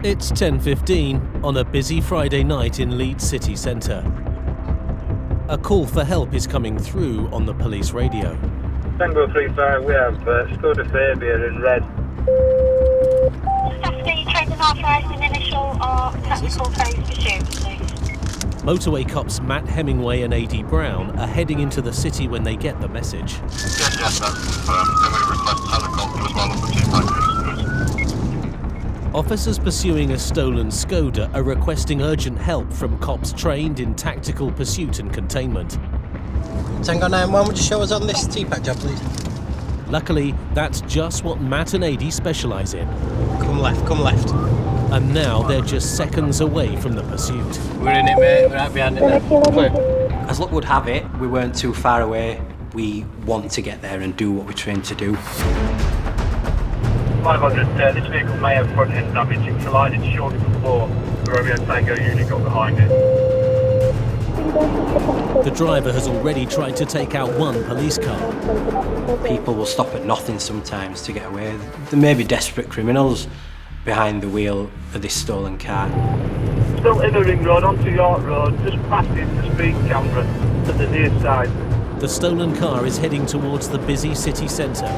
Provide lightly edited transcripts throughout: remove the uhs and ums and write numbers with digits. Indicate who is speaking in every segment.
Speaker 1: It's 10:15 on a busy Friday night in Leeds city centre. A call for help is coming through on the police radio.
Speaker 2: Tango 35, we have Skoda Fabia in red.
Speaker 3: Stephanie, trained and authorised in initial or technical phase pursuit, please.
Speaker 1: Motorway cops Matt Hemingway and A.D. Brown are heading into the city when they get the message.
Speaker 4: Yes, that's confirmed. Then we request helicopter as well for 2 packages.
Speaker 1: Officers pursuing a stolen Skoda are requesting urgent help from cops trained in tactical pursuit and containment.
Speaker 5: Tango 9-1, would you show us on this TPAC job, please?
Speaker 1: Luckily, that's just what Matt and A.D. specialise in.
Speaker 5: Come left, come left.
Speaker 1: And now they're just seconds away from the pursuit.
Speaker 5: We're in it, mate. We're right behind it there.
Speaker 6: As luck would have it, we weren't too far away. We want to get there and do what we're trained to do.
Speaker 2: 500, this vehicle may have front end damage. It collided shortly before the Romeo Tango unit got behind it.
Speaker 1: The driver has already tried to take out one police car.
Speaker 6: People will stop at nothing sometimes to get away. There may be desperate criminals behind the wheel of this stolen car.
Speaker 2: Still in the ring road onto York Road, just past the speed camera at the near side.
Speaker 1: The stolen car is heading towards the busy city centre.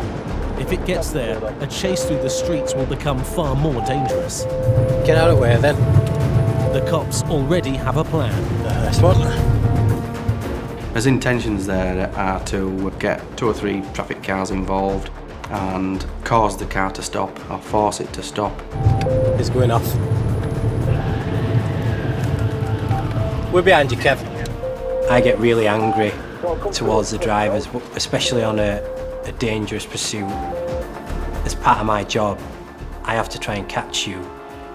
Speaker 1: If it gets there, a chase through the streets will become far more dangerous.
Speaker 5: Get out of the way then.
Speaker 1: The cops already have a plan.
Speaker 5: Nice one.
Speaker 7: His intentions there are to get 2 or 3 traffic cars involved and cause the car to stop or force it to stop.
Speaker 5: It's going off. We're behind you, Kev.
Speaker 6: I get really angry towards the drivers, but especially on a dangerous pursuit. As part of my job, I have to try and catch you,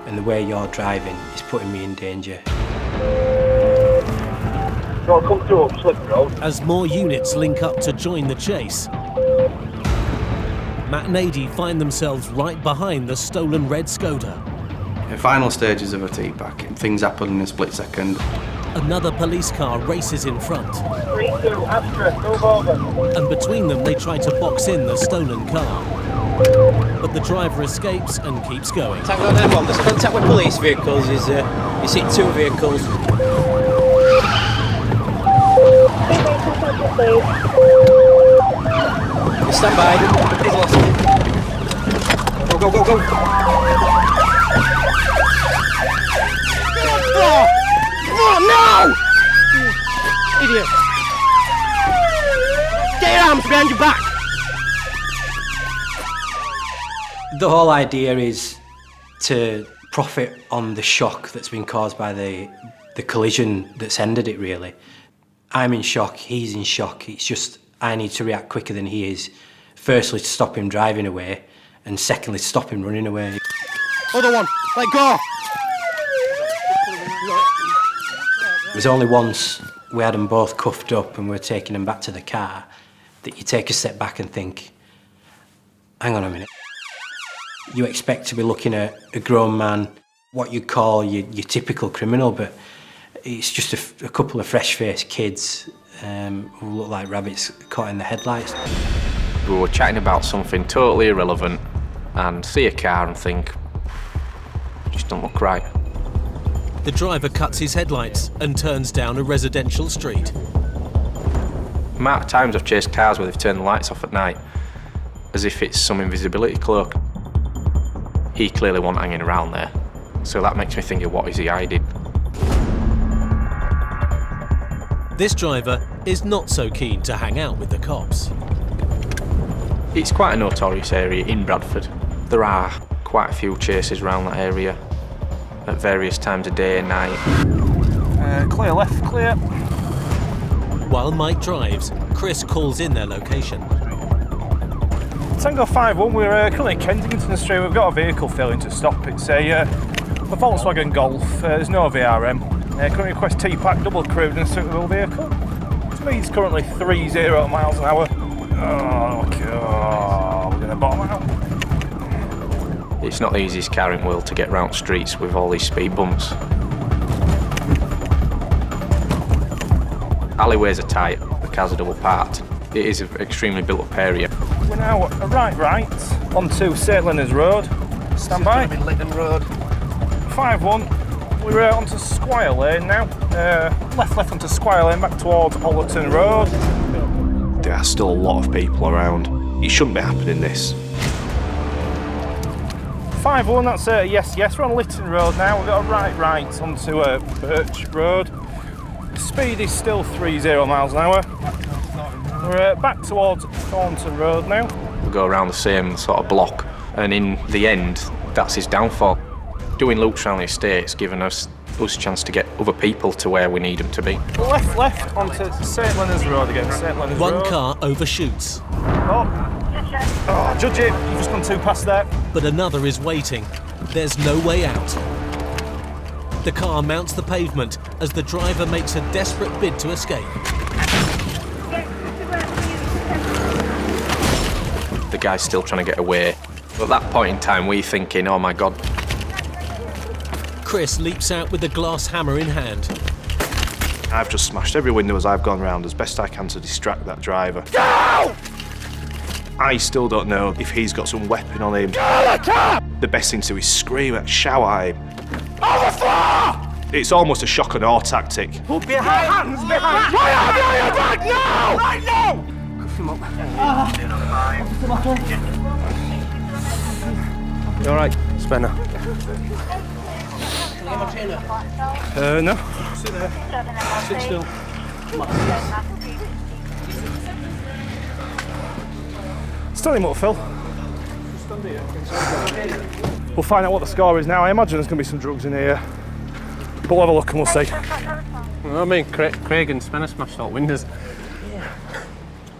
Speaker 6: and the way you're driving is putting me in danger.
Speaker 2: So come through up Slip Road.
Speaker 1: As more units link up to join the chase, Matt and A.D. find themselves right behind the stolen red Skoda.
Speaker 7: In final stages of a TPAC, things happen in a split second.
Speaker 1: Another police car races in front,
Speaker 2: 32, Astra, move over.
Speaker 1: and between them they try to box in the stolen car. But the driver escapes and keeps going.
Speaker 5: Tango 9-1, there's contact with police vehicles. You see 2 vehicles. You stand by. He's lost. Go, go, go, go. Oh, no! Idiot. Get your arms behind your back.
Speaker 6: The whole idea is to profit on the shock that's been caused by the collision that's ended it, really. I'm in shock, he's in shock. It's just I need to react quicker than he is. Firstly, to stop him driving away, and secondly, to stop him running away.
Speaker 5: Other one, let go.
Speaker 6: It was only once we had them both cuffed up and we were taking them back to the car that you take a step back and think, hang on a minute. You expect to be looking at a grown man, what you call your typical criminal, but it's just a couple of fresh-faced kids who look like rabbits caught in the headlights.
Speaker 8: We were chatting about something totally irrelevant and see a car and think, just don't look right.
Speaker 1: The driver cuts his headlights and turns down a residential street.
Speaker 8: The amount of times I've chased cars where they've turned the lights off at night, as if it's some invisibility cloak. He clearly wasn't hanging around there, so that makes me think of what is he hiding.
Speaker 1: This driver is not so keen to hang out with the cops.
Speaker 8: It's quite a notorious area in Bradford. There are quite a few chases around that area at various times of day and night.
Speaker 2: Clear left, clear.
Speaker 1: While Mike drives, Chris calls in their location.
Speaker 2: Tango 5-1, we're currently at Kensington Street. We've got a vehicle failing to stop. It's a Volkswagen Golf. There's no VRM. Currently request TPAC, double crewed and suitable vehicle. To me, it's currently 30 miles an hour. Oh, God, we're going to bottom out.
Speaker 8: It's not the easiest car in the world to get round streets with all these speed bumps. Alleyways are tight, the cars are double parked. It is an extremely built up area.
Speaker 2: We're now a right onto St Leonard's Road. Stand by.
Speaker 5: Lytton Road.
Speaker 2: 5-1, we're onto Squire Lane now. Left onto Squire Lane, back towards Ollerton Road.
Speaker 9: There are still a lot of people around. It shouldn't be happening, this.
Speaker 2: 5-1, that's yes. We're on Lytton Road now. We've got a right onto Birch Road. Speed is still 30 miles an hour. We're back towards Thornton Road now.
Speaker 8: We go around the same sort of block, and in the end, that's his downfall. Doing loops around the estate's given us a chance to get other people to where we need them to be.
Speaker 2: Left onto St Leonard's Road again. St Leonard's Road.
Speaker 1: One car overshoots,
Speaker 2: Oh, judge it! You've just gone too past there.
Speaker 1: but another is waiting. There's no way out. The car mounts the pavement as the driver makes a desperate bid to escape.
Speaker 8: The guy's still trying to get away. At that point in time, we're thinking, oh my God.
Speaker 1: Chris leaps out with the glass hammer in hand.
Speaker 9: I've just smashed every window as I've gone round as best I can to distract that driver.
Speaker 2: Go!
Speaker 9: I still don't know if he's got some weapon on him. The best thing to do is scream at, shout at him. It's almost a shock and awe tactic.
Speaker 2: Put behind! Hands behind! Right now! Right now!
Speaker 7: You alright, Spencer?
Speaker 2: No.
Speaker 3: Sit still.
Speaker 2: Stand him up, Phil. We'll find out what the score is now. I imagine there's going to be some drugs in here. But we'll have a look and we'll see.
Speaker 5: I mean, Craig and Spencer smashed all windows.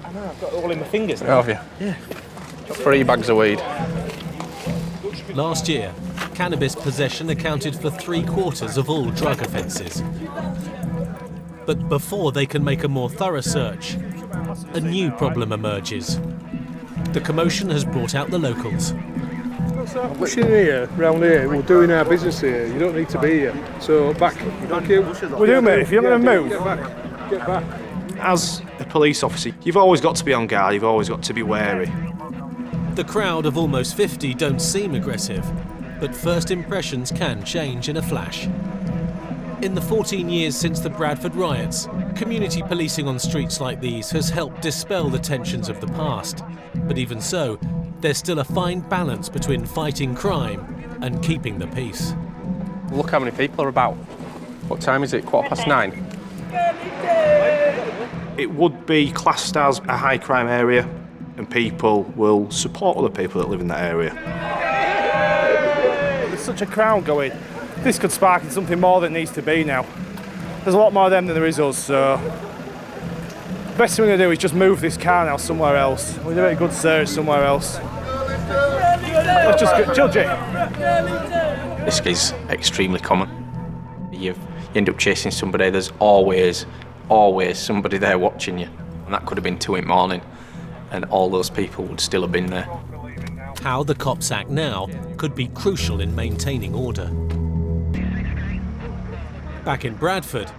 Speaker 2: I know, I've got it all in my fingers now.
Speaker 5: Have you? Yeah. 3 bags of weed.
Speaker 1: Last year, cannabis possession accounted for 3/4 of all drug offences. But before they can make a more thorough search, a new problem emerges. The commotion has brought out the locals.
Speaker 10: We're here, round here, we're doing our business here, you don't need to be here. So back you.
Speaker 2: We do, mate, if you're going to move.
Speaker 10: Get back.
Speaker 9: As a police officer, you've always got to be on guard, you've always got to be wary.
Speaker 1: The crowd of almost 50 don't seem aggressive, but first impressions can change in a flash. In the 14 years since the Bradford riots, community policing on streets like these has helped dispel the tensions of the past. But even so, there's still a fine balance between fighting crime and keeping the peace.
Speaker 5: Look how many people are about. What time is it? 9:15?
Speaker 9: It would be classed as a high crime area, and people will support other people that live in that area.
Speaker 2: There's such a crowd going. This could spark in something more that needs to be now. There's a lot more of them than there is us, so the best thing we're going to do is just move this car now somewhere else. We'll do a good search somewhere else. Let's just judge it.
Speaker 8: This is extremely common. You end up chasing somebody, there's always somebody there watching you. And that could have been 2 in the morning, and all those people would still have been there.
Speaker 1: How the cops act now could be crucial in maintaining order. Back in Bradford,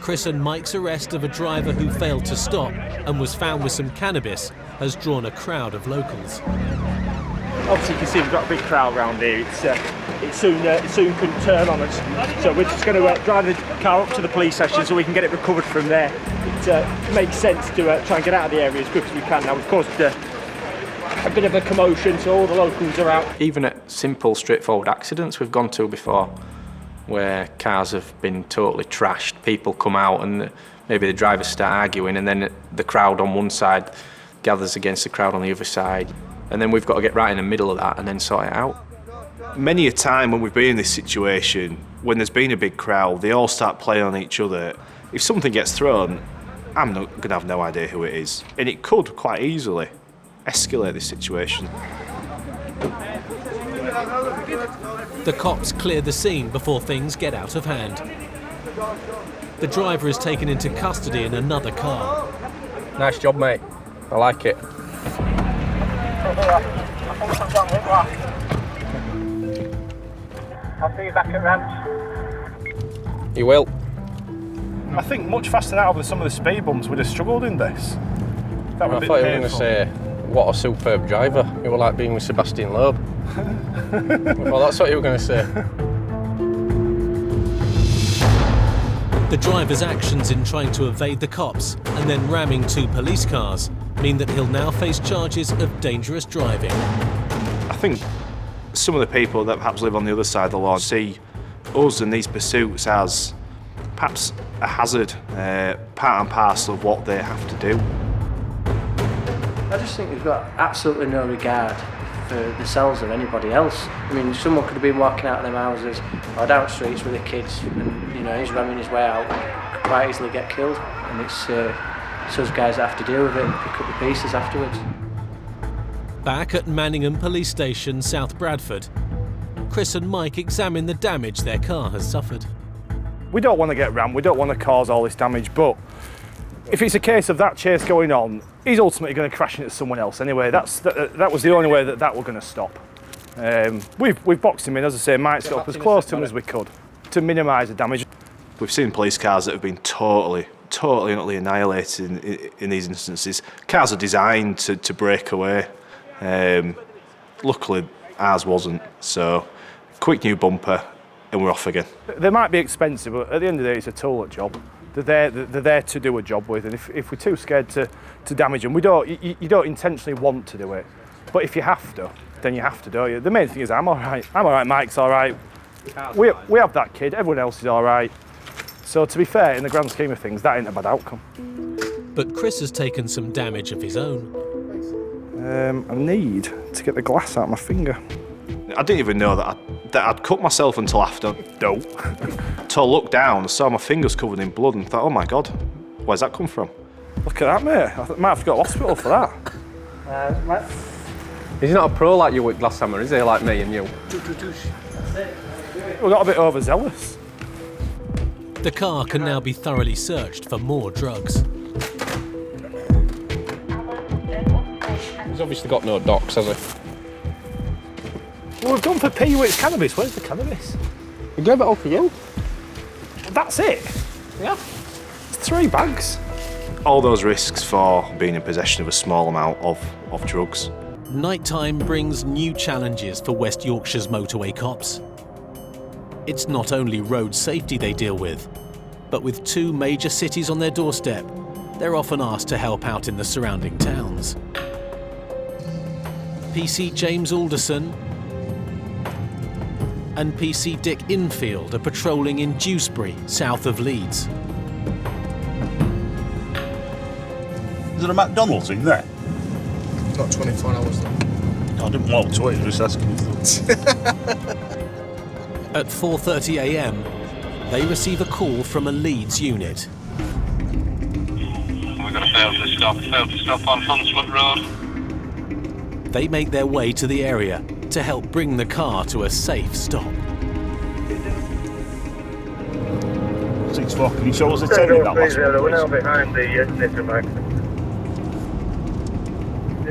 Speaker 1: Chris and Mike's arrest of a driver who failed to stop and was found with some cannabis has drawn a crowd of locals.
Speaker 2: Obviously, you can see we've got a big crowd around here. It soon couldn't turn on us. So we're just going to drive the car up to the police station so we can get it recovered from there. It makes sense to try and get out of the area as quick as we can. Now, we've caused a bit of a commotion, so all the locals are out.
Speaker 8: Even at simple, straightforward accidents we've gone to before, where cars have been totally trashed, people come out and maybe the drivers start arguing, and then the crowd on one side gathers against the crowd on the other side. And then we've got to get right in the middle of that and then sort it out.
Speaker 9: Many a time when we've been in this situation, when there's been a big crowd, they all start playing on each other. If something gets thrown, I'm not going to have no idea who it is. And it could quite easily escalate this situation.
Speaker 1: The cops clear the scene before things get out of hand. The driver is taken into custody in another car.
Speaker 5: Nice job, mate. I like it.
Speaker 2: I'll see you back at Ranch.
Speaker 5: You will.
Speaker 2: I think much faster now with some of the speed bumps would have struggled in this. That would
Speaker 5: I
Speaker 2: be
Speaker 5: thought you were going to
Speaker 2: painful.
Speaker 5: say, what a superb driver. You were like being with Sebastian Loeb. Well, that's what you were going to say.
Speaker 1: The driver's actions in trying to evade the cops and then ramming 2 police cars mean that he'll now face charges of dangerous driving.
Speaker 9: I think some of the people that perhaps live on the other side of the law see us and these pursuits as perhaps a hazard, part and parcel of what they have to do.
Speaker 6: I just think we've got absolutely no regard for themselves or anybody else. I mean, someone could have been walking out of them houses or down streets with the kids and, you know, he's ramming his way out, could quite easily get killed. And it's us guys that have to deal with it and pick up the pieces afterwards.
Speaker 1: Back at Manningham Police Station, South Bradford, Chris and Mike examine the damage their car has suffered.
Speaker 2: We don't want to get rammed, we don't want to cause all this damage, but if it's a case of that chase going on, he's ultimately going to crash into someone else anyway. That was the only way that we're going to stop. We've boxed him in, as I say, Mike's got up as close to him as we could to minimise the damage.
Speaker 9: We've seen police cars that have been totally and utterly annihilated in these instances. Cars are designed to break away. Luckily, ours wasn't, so quick new bumper and we're off again.
Speaker 2: They might be expensive, but at the end of the day, it's a tool job. They're there to do a job with, and if we're too scared to damage them, you don't intentionally want to do it. But if you have to, then you have to, don't you? The main thing is I'm all right, Mike's all right. We have that kid, everyone else is all right. So to be fair, in the grand scheme of things, that ain't a bad outcome.
Speaker 1: But Chris has taken some damage of his own.
Speaker 2: I need to get the glass out of my finger.
Speaker 9: I didn't even know that I'd cut myself until after.
Speaker 2: No.
Speaker 9: Until I looked down, I saw my fingers covered in blood and thought, oh my God, where's that come from?
Speaker 2: Look at that, mate. I might have to go to hospital for that.
Speaker 5: He's not a pro like you with glass hammer, is he? Like me and you.
Speaker 2: We got a bit overzealous.
Speaker 1: The car can now be thoroughly searched for more drugs.
Speaker 5: He's obviously got no docs, has he?
Speaker 2: Well, we've gone for P-Wits cannabis. Where's the cannabis?
Speaker 5: He gave it all for you.
Speaker 2: That's it?
Speaker 5: Yeah.
Speaker 2: It's 3 bags.
Speaker 9: All those risks for being in possession of a small amount of drugs.
Speaker 1: Nighttime brings new challenges for West Yorkshire's motorway cops. It's not only road safety they deal with, but with 2 major cities on their doorstep, they're often asked to help out in the surrounding towns. PC James Alderson and PC Dick Infield are patrolling in Dewsbury, south of Leeds.
Speaker 11: Is there a McDonald's in there?
Speaker 12: It's not 24 hours though.
Speaker 11: I didn't want to eat, just asking.
Speaker 1: At 4:30 a.m, they receive a call from a Leeds unit.
Speaker 4: We're going to fail to stop on Hunsford Road.
Speaker 1: They make their way to the area to help bring the car to a safe stop.
Speaker 11: 6-4, can you show us the 10 in that last one?
Speaker 13: We're now behind the Nittermax.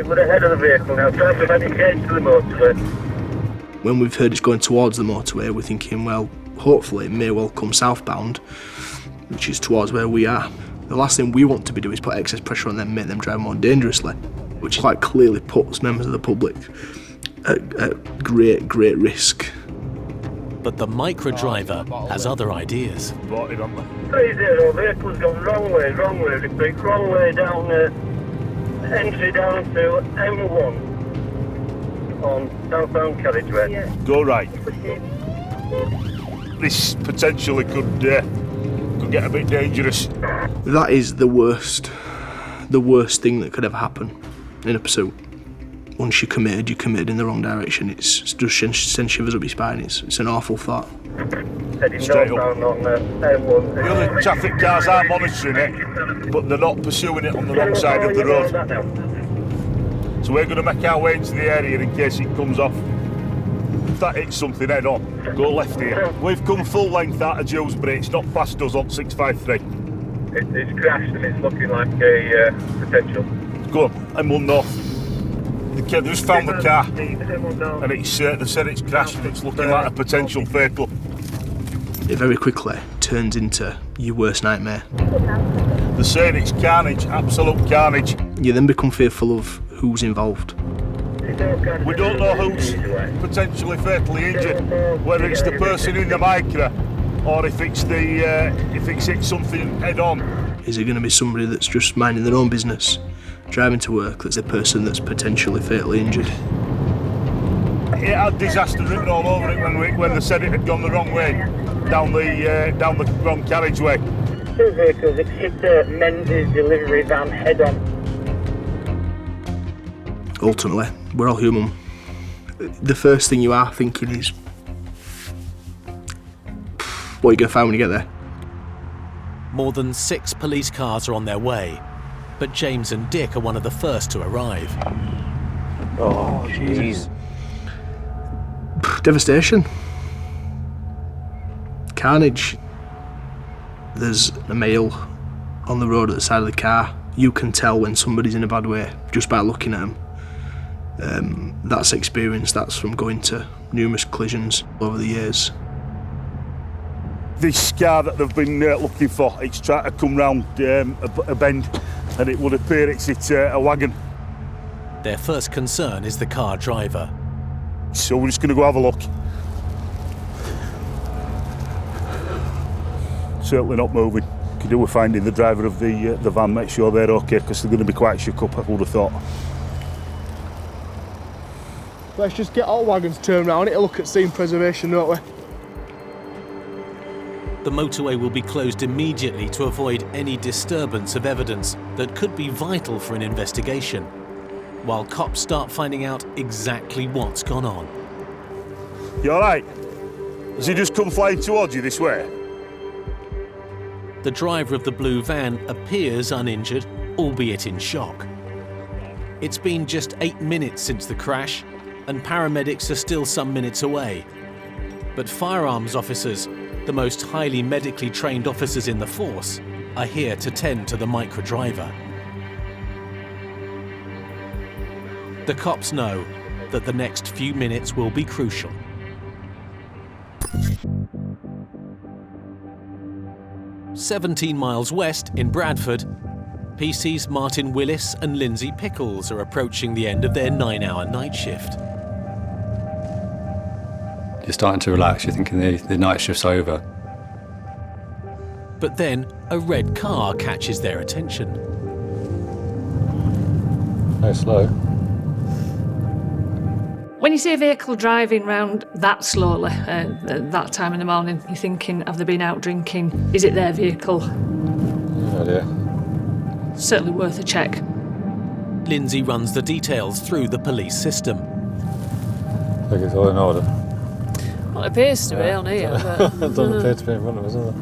Speaker 13: We're ahead of the vehicle now, trying to medicate to the motorway.
Speaker 12: When we've heard it's going towards the motorway, we're thinking, well, hopefully it may well come southbound, which is towards where we are. The last thing we want to be doing is put excess pressure on them, make them drive more dangerously, which quite clearly puts members of the public at great risk.
Speaker 1: But the micro driver has other ideas.
Speaker 13: 30, vehicle's gone wrong way, repeat, wrong way down entry down to M1 on southbound carriageway. Yeah.
Speaker 11: Go right. This potentially could get a bit dangerous.
Speaker 12: That is the worst thing that could ever happen in a pursuit. Once you're committed in the wrong direction, it's just sends shivers up your spine. It's an awful thought.
Speaker 13: Heading northbound on M1.
Speaker 11: The other traffic cars are monitoring it, but they're not pursuing it on the wrong side of the road. So we're going to make our way into the area in case it comes off. If that hits something head on, go left here. We've come full length out of Dewsbury, it's not past us on 653.
Speaker 13: It's crashed and it's looking like a potential.
Speaker 11: Go on, M1 north. They just found the car and it's, they said it's crashed and it's looking like a potential vehicle.
Speaker 12: It very quickly turns into your worst nightmare.
Speaker 11: They're saying it's carnage, absolute carnage.
Speaker 12: You then become fearful of who's involved.
Speaker 11: We don't know who's potentially fatally injured, whether it's the person in the Micra or if it's hit something head on.
Speaker 12: Is it going to be somebody that's just minding their own business, driving to work, that's a person that's potentially fatally injured?
Speaker 11: It had disaster written all over it when they said it had gone the wrong way, down the wrong carriageway.
Speaker 13: Two vehicles have hit a Menzies delivery van head on.
Speaker 12: Ultimately, we're all human. The first thing you are thinking is, what are you going to find when you get there?
Speaker 1: More than 6 police cars are on their way, but James and Dick are one of the first to arrive.
Speaker 12: Oh, jeez. Devastation. Carnage. There's a male on the road at the side of the car. You can tell when somebody's in a bad way just by looking at them. That's experience, that's from going to numerous collisions over the years.
Speaker 11: This car that they've been looking for, it's trying to come round a bend, and it would appear it's a wagon.
Speaker 1: Their first concern is the car driver.
Speaker 11: So we're just going to go have a look. Certainly not moving. Could do with finding the driver of the van, make sure they're okay, because they're going to be quite shook up, I would have thought.
Speaker 10: Let's just get all wagons turned round. It'll look at scene preservation, don't we?
Speaker 1: The motorway will be closed immediately to avoid any disturbance of evidence that could be vital for an investigation, while cops start finding out exactly what's gone on.
Speaker 11: You all right? Has he just come flying towards you this way?
Speaker 1: The driver of the blue van appears uninjured, albeit in shock. It's been just 8 minutes since the crash, and paramedics are still some minutes away. But firearms officers, the most highly medically trained officers in the force, are here to tend to the micro-driver. The cops know that the next few minutes will be crucial. "17 miles west in Bradford, PC's Martin Willis and Lindsay Pickles are approaching the end of their 9-hour night shift.
Speaker 14: You're starting to relax, you're thinking the night shift's over.
Speaker 1: But then a red car catches their attention.
Speaker 14: Very slow.
Speaker 15: When you see a vehicle driving round that slowly at that time in the morning, you're thinking, have they been out drinking? Is it their vehicle?
Speaker 14: No idea.
Speaker 15: Certainly worth a check.
Speaker 1: Lindsay runs the details through the police system.
Speaker 14: I think it's all in order.
Speaker 15: Well, it appears to be on here.
Speaker 14: It doesn't appear to be in front of us, does it?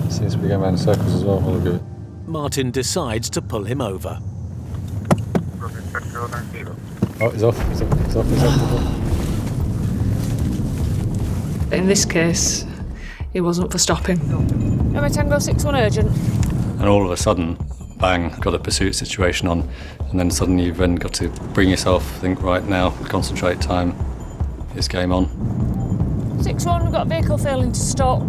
Speaker 14: It seems to be going around in circles as well. All good.
Speaker 1: Martin decides to pull him over.
Speaker 14: Oh, he's off. He's off.
Speaker 15: In this case, it wasn't for stopping. Am I Tango 61 urgent?
Speaker 14: And all of a sudden, bang, got a pursuit situation on, and then suddenly you've then got to bring yourself, think, right now, concentrate time, it's game on.
Speaker 15: 61, we've got a vehicle failing to stop,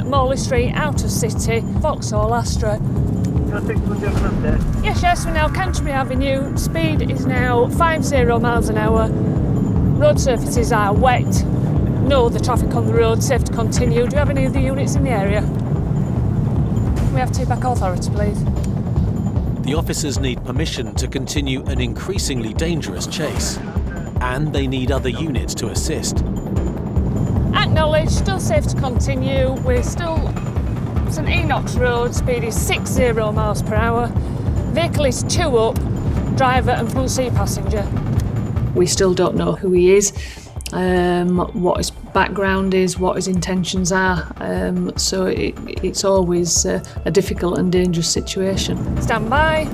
Speaker 15: Morley Street, out of city, Vauxhall Astra. Yes, we're now Canterbury Avenue. Speed is now 50 miles an hour. Road surfaces are wet. No, the traffic on the road, safe to continue. Do you have any of the units in the area? Can we have T-back authority, please?
Speaker 1: The officers need permission to continue an increasingly dangerous chase, and they need other units to assist.
Speaker 15: Acknowledged, still safe to continue. We're still St Enoch's Road, speed is 60 miles per hour. Vehicle is 2 up, driver and front seat passenger. We still don't know who he is, what his background is, what his intentions are, so it's always a difficult and dangerous situation. Stand by.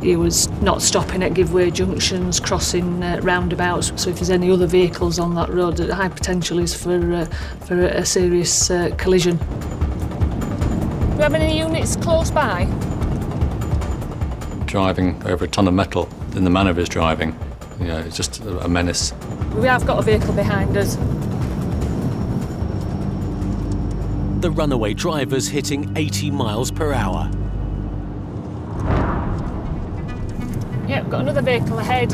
Speaker 15: He was not stopping at giveaway junctions, crossing roundabouts, so if there's any other vehicles on that road, the high potential is for a serious collision. Do you have any units close by?
Speaker 14: Driving over a ton of metal in the manner of his driving, it's just a menace.
Speaker 15: We have got a vehicle behind us.
Speaker 1: The runaway driver's hitting 80 miles per hour.
Speaker 15: Yeah, we've got another vehicle ahead.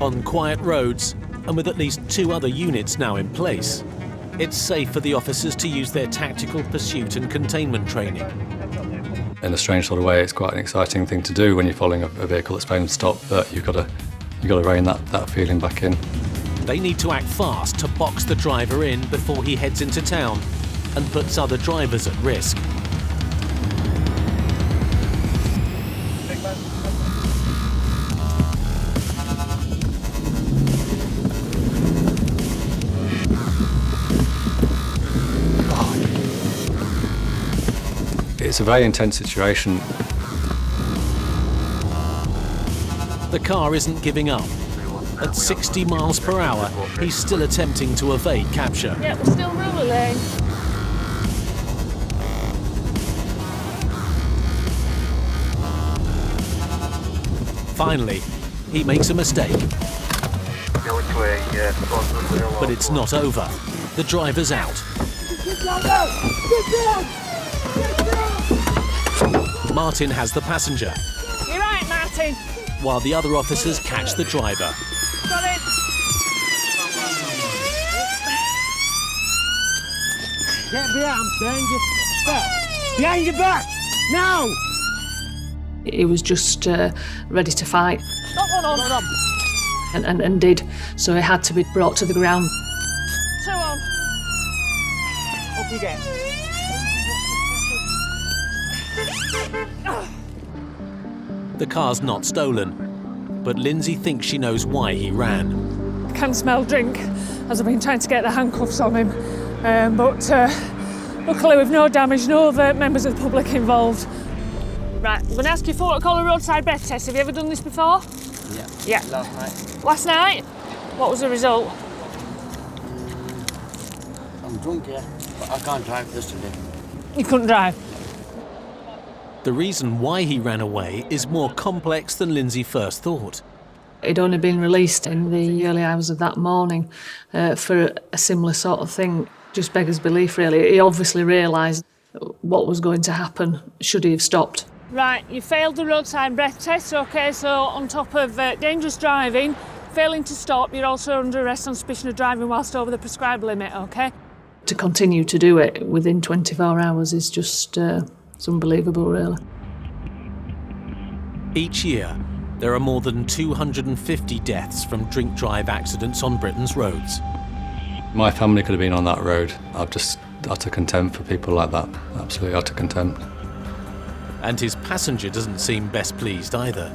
Speaker 1: On quiet roads, and with at least 2 other units now in place, it's safe for the officers to use their tactical pursuit and containment training.
Speaker 14: In a strange sort of way, it's quite an exciting thing to do when you're following a vehicle that's been stopped, but you've got to rein that feeling back in.
Speaker 1: They need to act fast to box the driver in before he heads into town and puts other drivers at risk.
Speaker 14: It's a very intense situation.
Speaker 1: The car isn't giving up. At 60 miles per hour, he's still attempting to evade capture.
Speaker 15: Yeah, we're still rolling.
Speaker 1: Finally, he makes a mistake. But it's not over. The driver's out. Martin has the passenger,
Speaker 15: You're right, Martin.
Speaker 1: while the other officers catch the driver.
Speaker 15: Got it.
Speaker 16: Get behind back. Behind your back, now!
Speaker 17: He was just ready to fight.
Speaker 15: Got one on.
Speaker 17: And did, so he had to be brought to the ground.
Speaker 15: 2 on.
Speaker 16: Up you get.
Speaker 1: The car's not stolen, but Lindsay thinks she knows why he ran.
Speaker 15: I can smell drink, as I've been trying to get the handcuffs on him. But luckily with no damage, no other members of the public involved. Right, I'm going to ask you for what I call a roadside breath test. Have you ever done this before?
Speaker 16: Yeah.
Speaker 15: Yeah.
Speaker 16: Last night.
Speaker 15: Last night? What was the result?
Speaker 16: I'm drunk, yeah, but I can't drive this today.
Speaker 15: You couldn't drive?
Speaker 1: The reason why he ran away is more complex than Lindsay first thought.
Speaker 17: He'd only been released in the early hours of that morning for a similar sort of thing. Just beggars belief, really. He obviously realised what was going to happen should he have stopped.
Speaker 15: Right, you failed the roadside breath test, OK, so on top of dangerous driving, failing to stop, you're also under arrest on suspicion of driving whilst over the prescribed limit, OK?
Speaker 17: To continue to do it within 24 hours is just it's unbelievable, really.
Speaker 1: Each year, there are more than 250 deaths from drink-drive accidents on Britain's roads.
Speaker 14: My family could have been on that road. I've just utter contempt for people like that. Absolutely utter contempt.
Speaker 1: And his passenger doesn't seem best pleased either.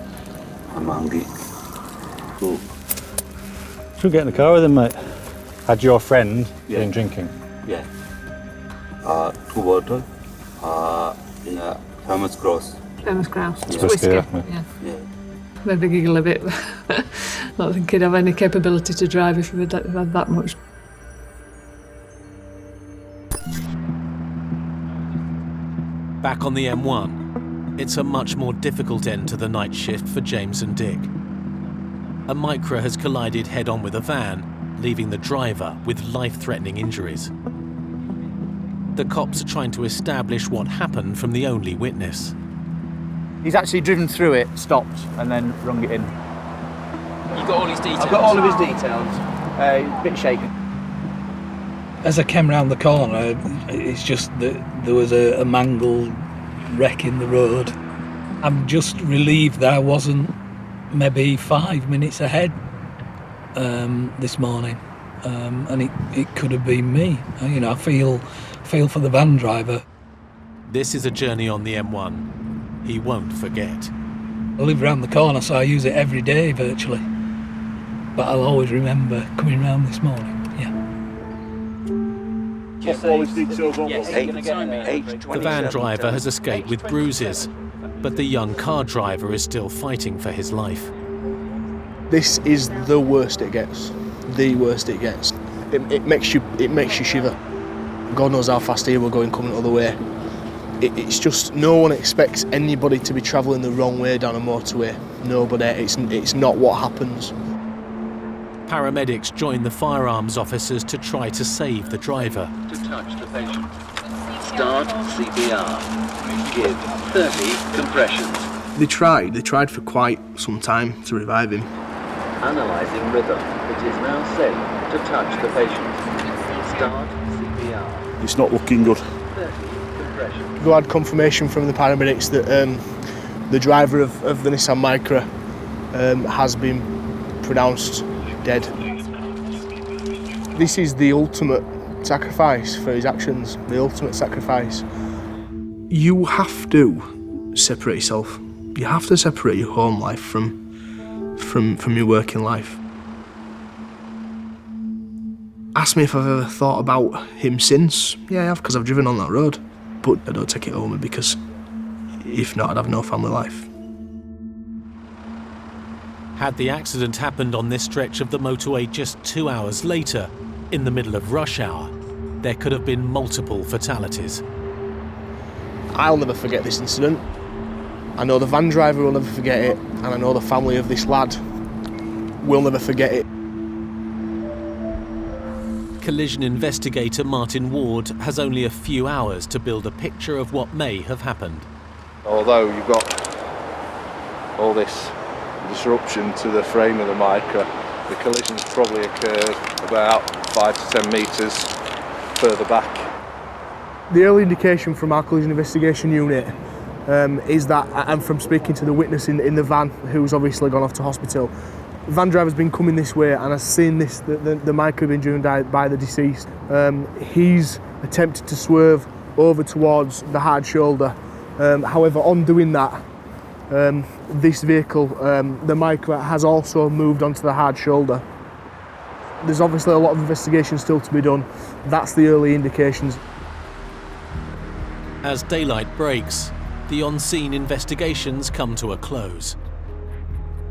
Speaker 18: I'm hungry. Cool.
Speaker 19: Should get in the car with him, mate. Had your friend been drinking?
Speaker 18: Yeah. 2 bottles. Yeah. Famous Cross.
Speaker 17: Famous Grouse.
Speaker 19: It's whiskey,
Speaker 17: yeah.
Speaker 18: Yeah.
Speaker 17: Made me giggle a bit. Not think he'd have any capability to drive if he had that much.
Speaker 1: Back on the M1, it's a much more difficult end to the night shift for James and Dick. A Micra has collided head-on with a van, leaving the driver with life-threatening injuries. The cops are trying to establish what happened from the only witness.
Speaker 2: He's actually driven through it, stopped, and then rung it in.
Speaker 5: You got all his details?
Speaker 2: I've got all of his details. A bit shaken.
Speaker 20: As I came round the corner, it's just that there was a mangled wreck in the road. I'm just relieved that I wasn't maybe 5 minutes ahead this morning, and it could have been me. You know, I feel for the van driver.
Speaker 1: This is a journey on the M1 he won't forget.
Speaker 20: I live round the corner, so I use it every day virtually. But I'll always remember coming round this morning.
Speaker 1: The van driver has escaped with bruises, but the young car driver is still fighting for his life.
Speaker 12: This is the worst it gets. The worst it gets. It makes you shiver. God knows how fast he were going coming the other way. It's just no one expects anybody to be travelling the wrong way down a motorway. Nobody. It's not what happens.
Speaker 1: Paramedics join the firearms officers to try to save the driver.
Speaker 18: To touch the patient. Start CPR. Give 30 compressions.
Speaker 12: They tried for quite some time to revive him.
Speaker 18: Analysing rhythm. It is now safe to touch the patient. Start CPR.
Speaker 11: It's not looking good.
Speaker 18: 30 compression.
Speaker 12: We had confirmation from the paramedics that the driver of the Nissan Micra has been pronounced dead. This is the ultimate sacrifice for his actions, the ultimate sacrifice. You have to separate yourself. You have to separate your home life from your working life. Ask me if I've ever thought about him since. Yeah, I have, because I've driven on that road. But I don't take it home because if not, I'd have no family life.
Speaker 1: Had the accident happened on this stretch of the motorway just 2 hours later, in the middle of rush hour, there could have been multiple fatalities.
Speaker 12: I'll never forget this incident. I know the van driver will never forget it, and I know the family of this lad will never forget it.
Speaker 1: Collision investigator Martin Ward has only a few hours to build a picture of what may have happened.
Speaker 9: Although you've got all this disruption to the frame of the Micra, the collision's probably occurred about 5 to 10 metres further back.
Speaker 12: The early indication from our collision investigation unit is that, and from speaking to the witness in the van, who's obviously gone off to hospital, the van driver's been coming this way and has seen this, the Micra being driven by the deceased. He's attempted to swerve over towards the hard shoulder. However, on doing that, this vehicle, the Micra, has also moved onto the hard shoulder. There's obviously a lot of investigation still to be done. That's the early indications.
Speaker 1: As daylight breaks, the on-scene investigations come to a close.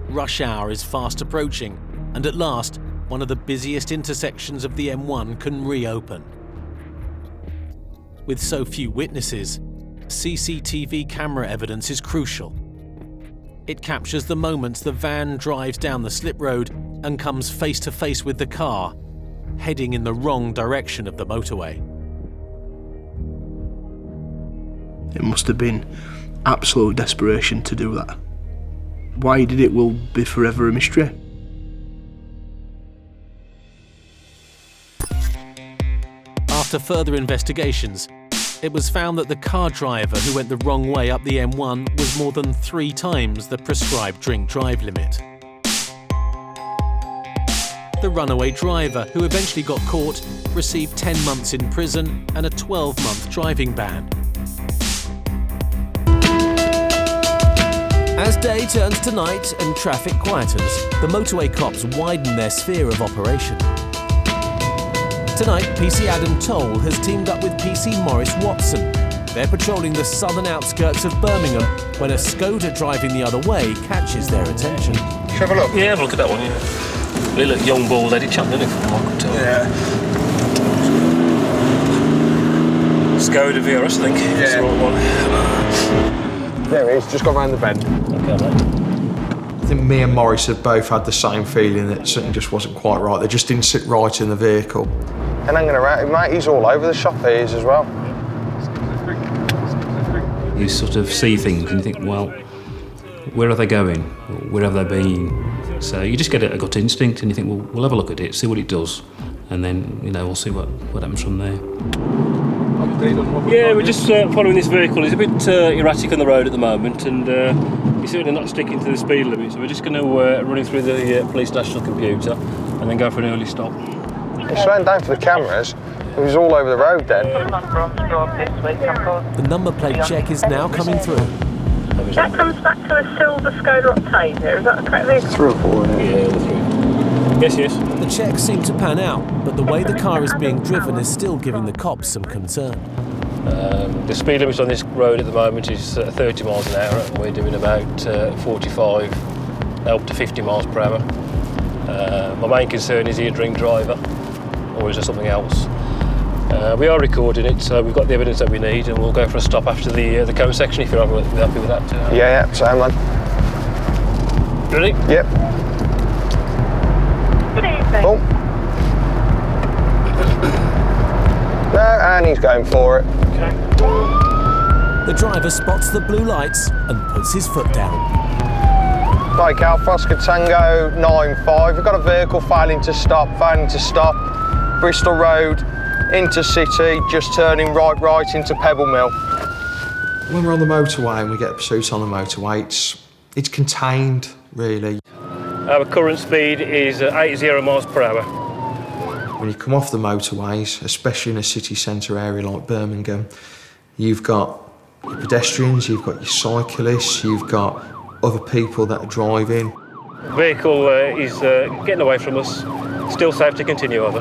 Speaker 1: Rush hour is fast approaching, and at last, one of the busiest intersections of the M1 can reopen. With so few witnesses, CCTV camera evidence is crucial. It captures the moments the van drives down the slip road and comes face to face with the car, heading in the wrong direction of the motorway.
Speaker 12: It must have been absolute desperation to do that. Why he did it will be forever a mystery.
Speaker 1: After further investigations, it was found that the car driver who went the wrong way up the M1 was more than 3 times the prescribed drink-drive limit. The runaway driver, who eventually got caught, received 10 months in prison and a 12-month driving ban. As day turns to night and traffic quietens, the motorway cops widen their sphere of operation. Tonight, PC Adam Toll has teamed up with PC Morris Watson. They're patrolling the southern outskirts of Birmingham when a Skoda driving the other way catches their attention.
Speaker 8: Should have a look? Yeah, have a look at that one, yeah. Little young bald-headed chap, doesn't he, from what I could tell? Yeah. Skoda VRS, I think. Yeah. That's the right one.
Speaker 5: There he is, just gone round the bend.
Speaker 8: Okay, mate.
Speaker 5: I think me and Morris have both had the same feeling that something just wasn't quite right. They just didn't sit right in the vehicle.
Speaker 21: And hanging around, mate, he's all over the shop, he is as well.
Speaker 22: You sort of see things and you think, well, where are they going? Where have they been? So you just get a gut instinct and you think, well, we'll have a look at it, see what it does, and then, you know, we'll see what happens from there.
Speaker 8: Yeah, we're just following this vehicle. He's a bit erratic on the road at the moment, and he's certainly not sticking to the speed limit, so we're just going to run him through the police national computer and then go for an early stop.
Speaker 21: He's slowing down for the cameras. He was all over the road then.
Speaker 1: The number plate check is now coming through.
Speaker 3: That comes back to a silver Skoda Octane here, is that the correct vehicle?
Speaker 8: 3 or 4, yeah, all 3. Yes.
Speaker 1: The checks seem to pan out, but the way the car is being driven is still giving the cops some concern.
Speaker 8: The speed limit on this road at the moment is 30 miles an hour, and we're doing about 45, up to 50 miles per hour. My main concern is he a drink driver, or is there something else? We are recording it, so we've got the evidence that we need, and we'll go for a stop after the cone section if you're happy with that.
Speaker 21: Yeah, same man.
Speaker 8: Ready?
Speaker 21: Yep.
Speaker 3: Good evening.
Speaker 21: Oh. No, and he's going for it.
Speaker 8: Okay.
Speaker 1: The driver spots the blue lights and puts his foot down.
Speaker 21: Mike Alpha, Oscar Tango 95. We've got a vehicle failing to stop. Bristol Road, Intercity, just turning right into Pebble Mill.
Speaker 5: When we're on the motorway and we get a pursuit on the motorway, it's contained, really.
Speaker 6: Our current speed is 80 miles per hour.
Speaker 5: When you come off the motorways, especially in a city centre area like Birmingham, you've got your pedestrians, you've got your cyclists, you've got other people that are driving.
Speaker 6: The vehicle is getting away from us, still safe to continue over.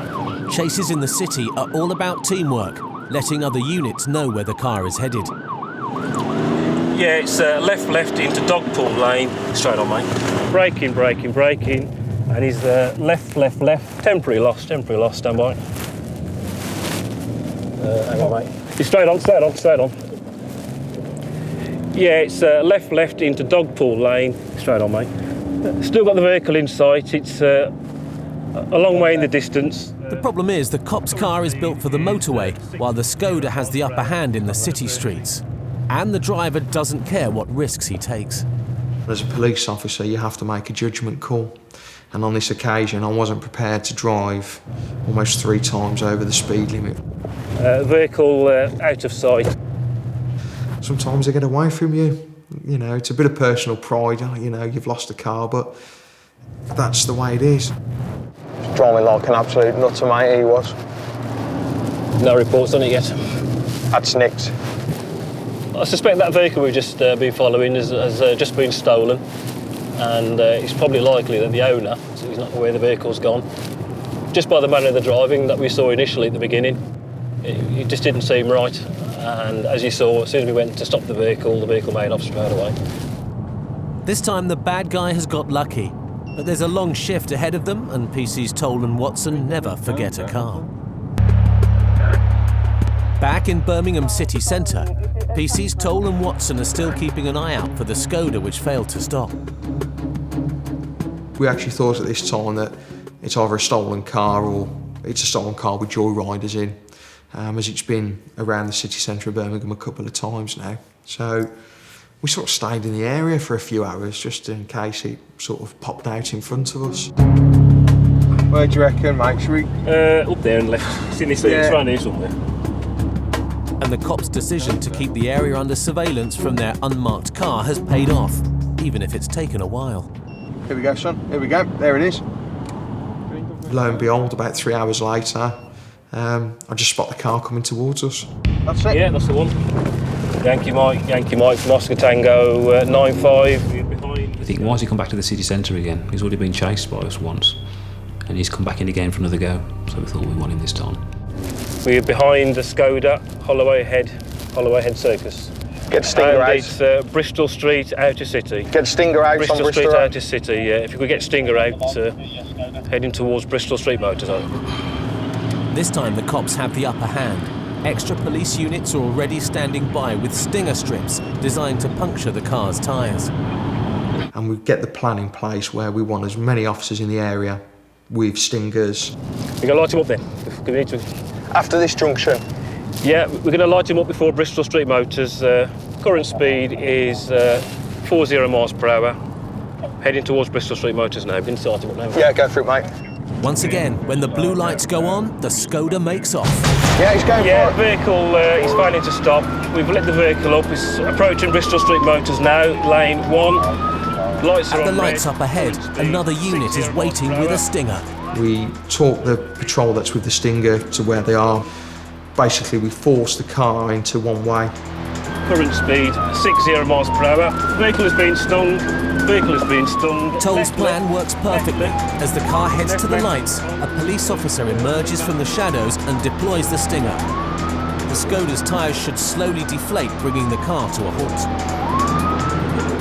Speaker 1: Chases in the city are all about teamwork, letting other units know where the car is headed.
Speaker 6: Yeah, it's left into Dogpool Lane, straight on, mate. Braking, and he's left, temporary loss, stand by. Hang on, mate. He's straight on. Yeah, it's left into Dogpool Lane, straight on, mate. Still got the vehicle in sight, it's a long way in the distance.
Speaker 1: The problem is the cop's car is built for the motorway, while the Skoda has the upper hand in the city streets. And the driver doesn't care what risks he takes.
Speaker 5: As a police officer, you have to make a judgment call. And on this occasion, I wasn't prepared to drive almost 3 times over the speed limit.
Speaker 6: Vehicle out of sight.
Speaker 5: Sometimes they get away from you. You know, it's a bit of personal pride. You know, you've lost a car, but that's the way it is.
Speaker 21: Driving like an absolute nutter, mate, he was.
Speaker 6: No reports on it yet?
Speaker 21: That's nicked.
Speaker 6: I suspect that vehicle we've just been following has just been stolen, and it's probably likely that the owner, so he's not aware the vehicle's gone, just by the manner of the driving that we saw initially at the beginning, it just didn't seem right. And as you saw, as soon as we went to stop the vehicle made off straight away.
Speaker 1: This time the bad guy has got lucky, but there's a long shift ahead of them, and PC's Toll and Watson never forget a car. Back in Birmingham city centre, PC's Toll and Watson are still keeping an eye out for the Skoda which failed to stop.
Speaker 5: We actually thought at this time that it's either a stolen car or it's a stolen car with joyriders in, as it's been around the city centre of Birmingham a couple of times now. So we sort of stayed in the area for a few hours just in case it sort of popped out in front of us.
Speaker 21: Where do you reckon, mate? Should we?
Speaker 6: Up there and left. It's in this it's around here somewhere.
Speaker 1: And the cops' decision to keep the area under surveillance from their unmarked car has paid off, even if it's taken a while.
Speaker 21: Here we go, son. Here we go. There it is.
Speaker 5: Lo and behold, about 3 hours later, I just spot the car coming towards us.
Speaker 21: That's it?
Speaker 6: Yeah, that's the one. Yankee Mike from Oscar Tango 95.
Speaker 22: I think, why has he come back to the city centre again? He's already been chased by us once, and he's come back in again for another go, so we thought we won him this time.
Speaker 6: We're behind the Skoda, Holloway Head Circus.
Speaker 21: Get Stinger out.
Speaker 6: It's Bristol Street, Outer City.
Speaker 21: Get Stinger out
Speaker 6: Bristol
Speaker 21: on Bristol
Speaker 6: Street,
Speaker 21: Road.
Speaker 6: Outer City, yeah. If you could get Stinger out, heading towards Bristol Street Motorway.
Speaker 1: This time the cops have the upper hand. Extra police units are already standing by with stinger strips designed to puncture the car's tyres.
Speaker 5: And we get the plan in place where we want as many officers in the area with stingers.
Speaker 6: We're going to light him up then.
Speaker 21: After this junction?
Speaker 6: Yeah, we're going to light him up before Bristol Street Motors. Current speed is 40 miles per hour. Heading towards Bristol Street Motors now. Been starting up now.
Speaker 21: Yeah, go for it, mate.
Speaker 1: Once again, when the blue lights go on, the Skoda makes off.
Speaker 21: Yeah, he's going for it.
Speaker 6: Yeah, vehicle is failing to stop. We've lit the vehicle up. It's approaching Bristol Street Motors now, lane 1. Lights are on
Speaker 1: the lights
Speaker 6: red.
Speaker 1: up ahead, another unit is waiting with a stinger.
Speaker 5: We talk the patrol that's with the stinger to where they are. Basically, we force the car into one way.
Speaker 6: Current speed 60 miles per hour. Vehicle is being stung.
Speaker 1: Toll's plan works perfectly. As the car heads to the lights, a police officer emerges from the shadows and deploys the stinger. The Skoda's tyres should slowly deflate, bringing the car to a halt.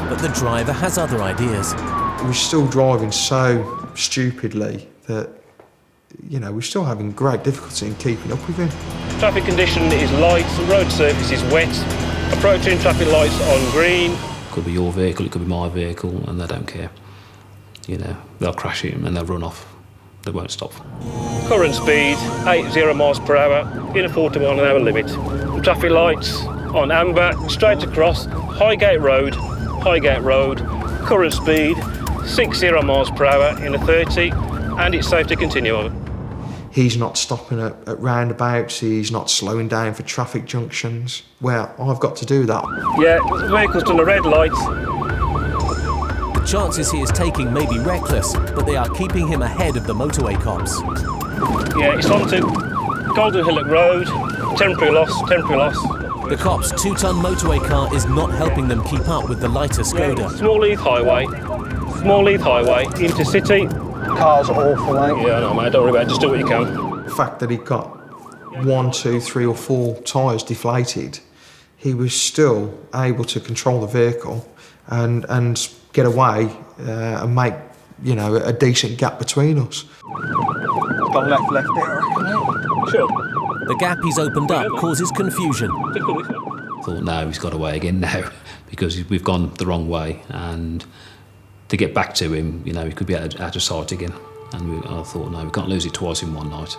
Speaker 1: But the driver has other ideas.
Speaker 5: We're still driving so stupidly that, you know, we're still having great difficulty in keeping up with him.
Speaker 6: Traffic condition is light, road surface is wet. Approaching traffic lights on green.
Speaker 22: Could be your vehicle, it could be my vehicle, and they don't care. You know, they'll crash him and they'll run off. They won't stop.
Speaker 6: Current speed 80 miles per hour in a 40 mile an hour limit. Traffic lights on amber, straight across Highgate Road. Current speed 60 miles per hour in a 30, and it's safe to continue on.
Speaker 5: He's not stopping at roundabouts, he's not slowing down for traffic junctions. Well, I've got to do that.
Speaker 6: Yeah, the vehicle's done a red light.
Speaker 1: The chances he is taking may be reckless, but they are keeping him ahead of the motorway cops.
Speaker 6: Yeah, it's on to Golden Hillock Road, temporary loss.
Speaker 1: The cops' 2-ton motorway car is not helping them keep up with the lighter Skoda.
Speaker 6: Yeah, Small Heath Highway, into city.
Speaker 21: Car's awful, mate.
Speaker 6: Yeah, I know, mate, don't worry about it, just do what you can.
Speaker 5: The fact that he got 1, 2, 3 or 4 tyres deflated, he was still able to control the vehicle and get away and make, you know, a decent gap between us.
Speaker 21: Gone left there, I reckon.
Speaker 6: Sure.
Speaker 1: The gap he's opened up causes confusion.
Speaker 22: Thought, no, he's got away again now because we've gone the wrong way, and to get back to him, you know, he could be out of sight again. And I thought, no, we can't lose it twice in one night.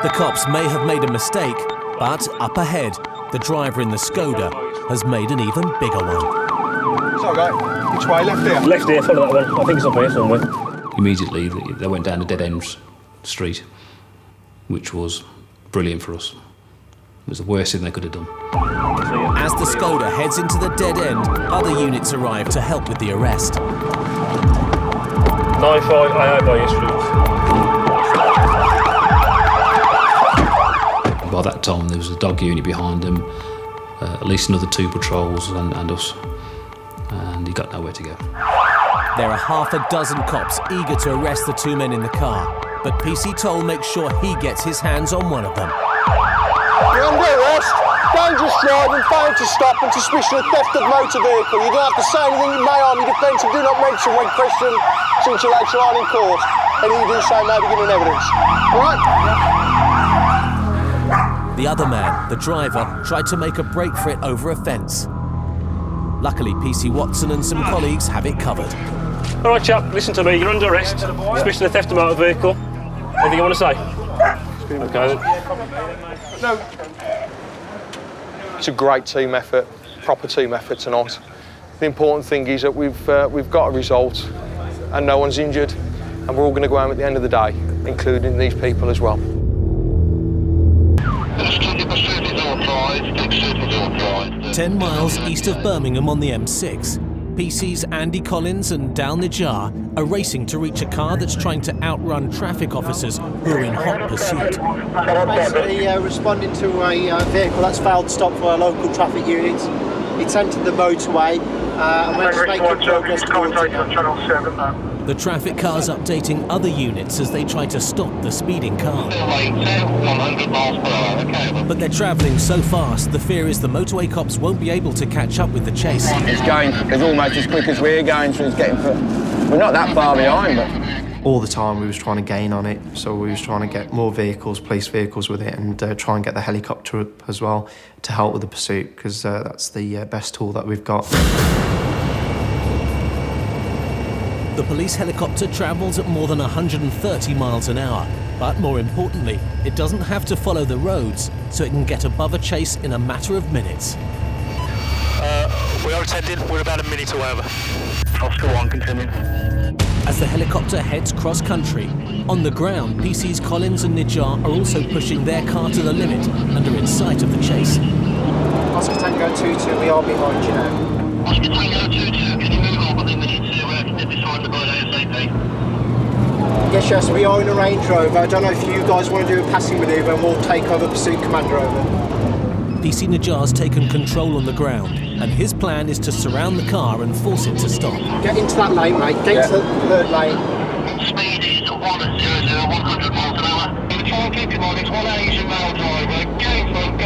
Speaker 1: The cops may have made a mistake, but up ahead, the driver in the Skoda has made an even bigger one.
Speaker 21: So, guy, which way? Left here?
Speaker 6: Left here, follow that one. I think it's up here somewhere.
Speaker 22: Immediately, they went down a dead-end street, which was brilliant for us. It was the worst thing they could have done.
Speaker 1: As the Skoda heads into the dead end, other units arrive to help with the arrest.
Speaker 6: 9-5, aye by your street.
Speaker 22: By that time, there was a dog unit behind them, at least another 2 patrols and us, and he got nowhere to go.
Speaker 1: There are half a dozen cops eager to arrest the 2 men in the car, but PC Toll makes sure he gets his hands on one of them.
Speaker 21: You're under arrest. Dangerous driving, failing to stop and suspicion of theft of motor vehicle. You don't have to say anything in my arm. Your defence and do not mention when questioned since you're later on in court. Anything you do say may be given evidence. All right?
Speaker 1: The other man, the driver, tried to make a break for it over a fence. Luckily, PC Watson and some colleagues have it covered.
Speaker 6: All right, chap, listen to me. You're under arrest, suspicion of theft of motor vehicle. Anything you want to say? Okay, then.
Speaker 21: No. It's a great team effort, proper team effort tonight. The important thing is that we've got a result and no one's injured, and we're all going to go home at the end of the day, including these people as well.
Speaker 1: 10 miles east of Birmingham on the M6, PC's Andy Collins and Dal Najjar are racing to reach a car that's trying to outrun traffic officers who are in hot pursuit.
Speaker 4: Basically responding to a vehicle that's failed to stop for a local traffic unit. It's entered the motorway and we're just making progress towards it now.
Speaker 1: The traffic car's updating other units as they try to stop the speeding car. But they're travelling so fast, the fear is the motorway cops won't be able to catch up with the chase.
Speaker 7: It's going as almost as quick as we're going, so it's getting... We're not that far behind, but...
Speaker 8: All the time we was trying to gain on it, so we was trying to get more vehicles, police vehicles with it, and try and get the helicopter up as well to help with the pursuit, because that's the best tool that we've got.
Speaker 1: The police helicopter travels at more than 130 miles an hour, but more importantly, it doesn't have to follow the roads, so it can get above a chase in a matter of minutes.
Speaker 23: We are attending, we're about a minute away over. Oscar 1, continue.
Speaker 1: As the helicopter heads cross-country, on the ground, PC's Collins and Najjar are also pushing their car to the limit and are in sight of the chase.
Speaker 4: Oscar Tango 2-2, we are behind you now.
Speaker 23: Oscar Tango 2-2, can you move on? I think we need to get this side of the road ASAP.
Speaker 4: Yes, we are in a Range Rover. I don't know if you guys want to do a passing manoeuvre and we'll take over Pursuit Commander over.
Speaker 1: PC Najjar's taken control on the ground, and his plan is to surround the car and force it to stop.
Speaker 4: Get into that lane, mate. Get into the third lane.
Speaker 23: Speed is 100, 100 miles an hour. Try and keep him on. It's one Asian male driver. Get in front, go.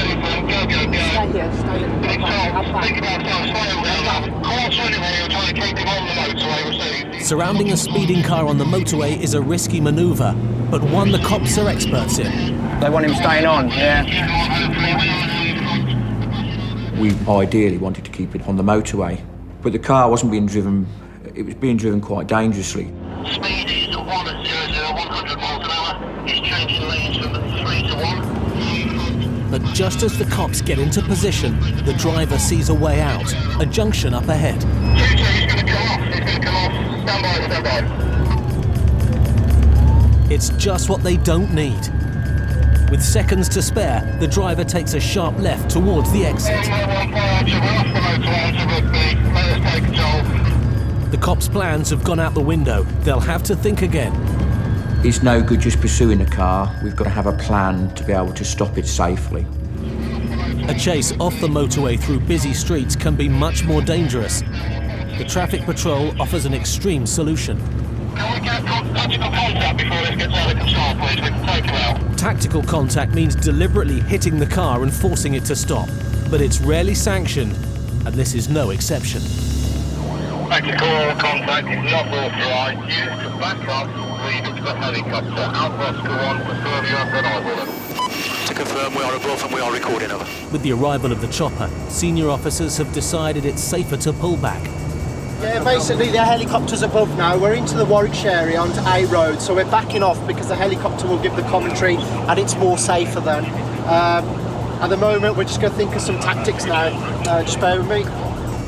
Speaker 4: Stay here, stay here.
Speaker 23: Think about that. Slow down. Quarter anyway, you're trying to keep him on the motorway.
Speaker 1: Surrounding a speeding car on the motorway is a risky manoeuvre, but one the cops are experts in.
Speaker 7: They want him staying on, yeah.
Speaker 24: We ideally wanted to keep it on the motorway, but the car wasn't being driven, it was being driven quite dangerously.
Speaker 23: Speed is 100, 100 miles an hour. It's changing lanes from 3 to 1.
Speaker 1: But just as the cops get into position, the driver sees a way out, a junction up ahead. It's just what they don't need. With seconds to spare, the driver takes a sharp left towards the exit. The cops' plans have gone out the window. They'll have to think again.
Speaker 24: It's no good just pursuing a car. We've got to have a plan to be able to stop it safely.
Speaker 1: A chase off the motorway through busy streets can be much more dangerous. The traffic patrol offers an extreme solution. Tactical contact means deliberately hitting the car and forcing it to stop. But it's rarely sanctioned, and this is no exception.
Speaker 23: Tactical contact is not authorised. Use to back up, lead up to the helicopter. Alpha Oscar 1, confirm you have been over. To confirm, we are above and we are recording over.
Speaker 1: With the arrival of the chopper, senior officers have decided it's safer to pull back.
Speaker 4: Yeah, basically the helicopter's above now. We're into the Warwickshire area onto A Road, so we're backing off because the helicopter will give the commentary and it's more safer then. At the moment, we're just going to think of some tactics now. Just bear with me.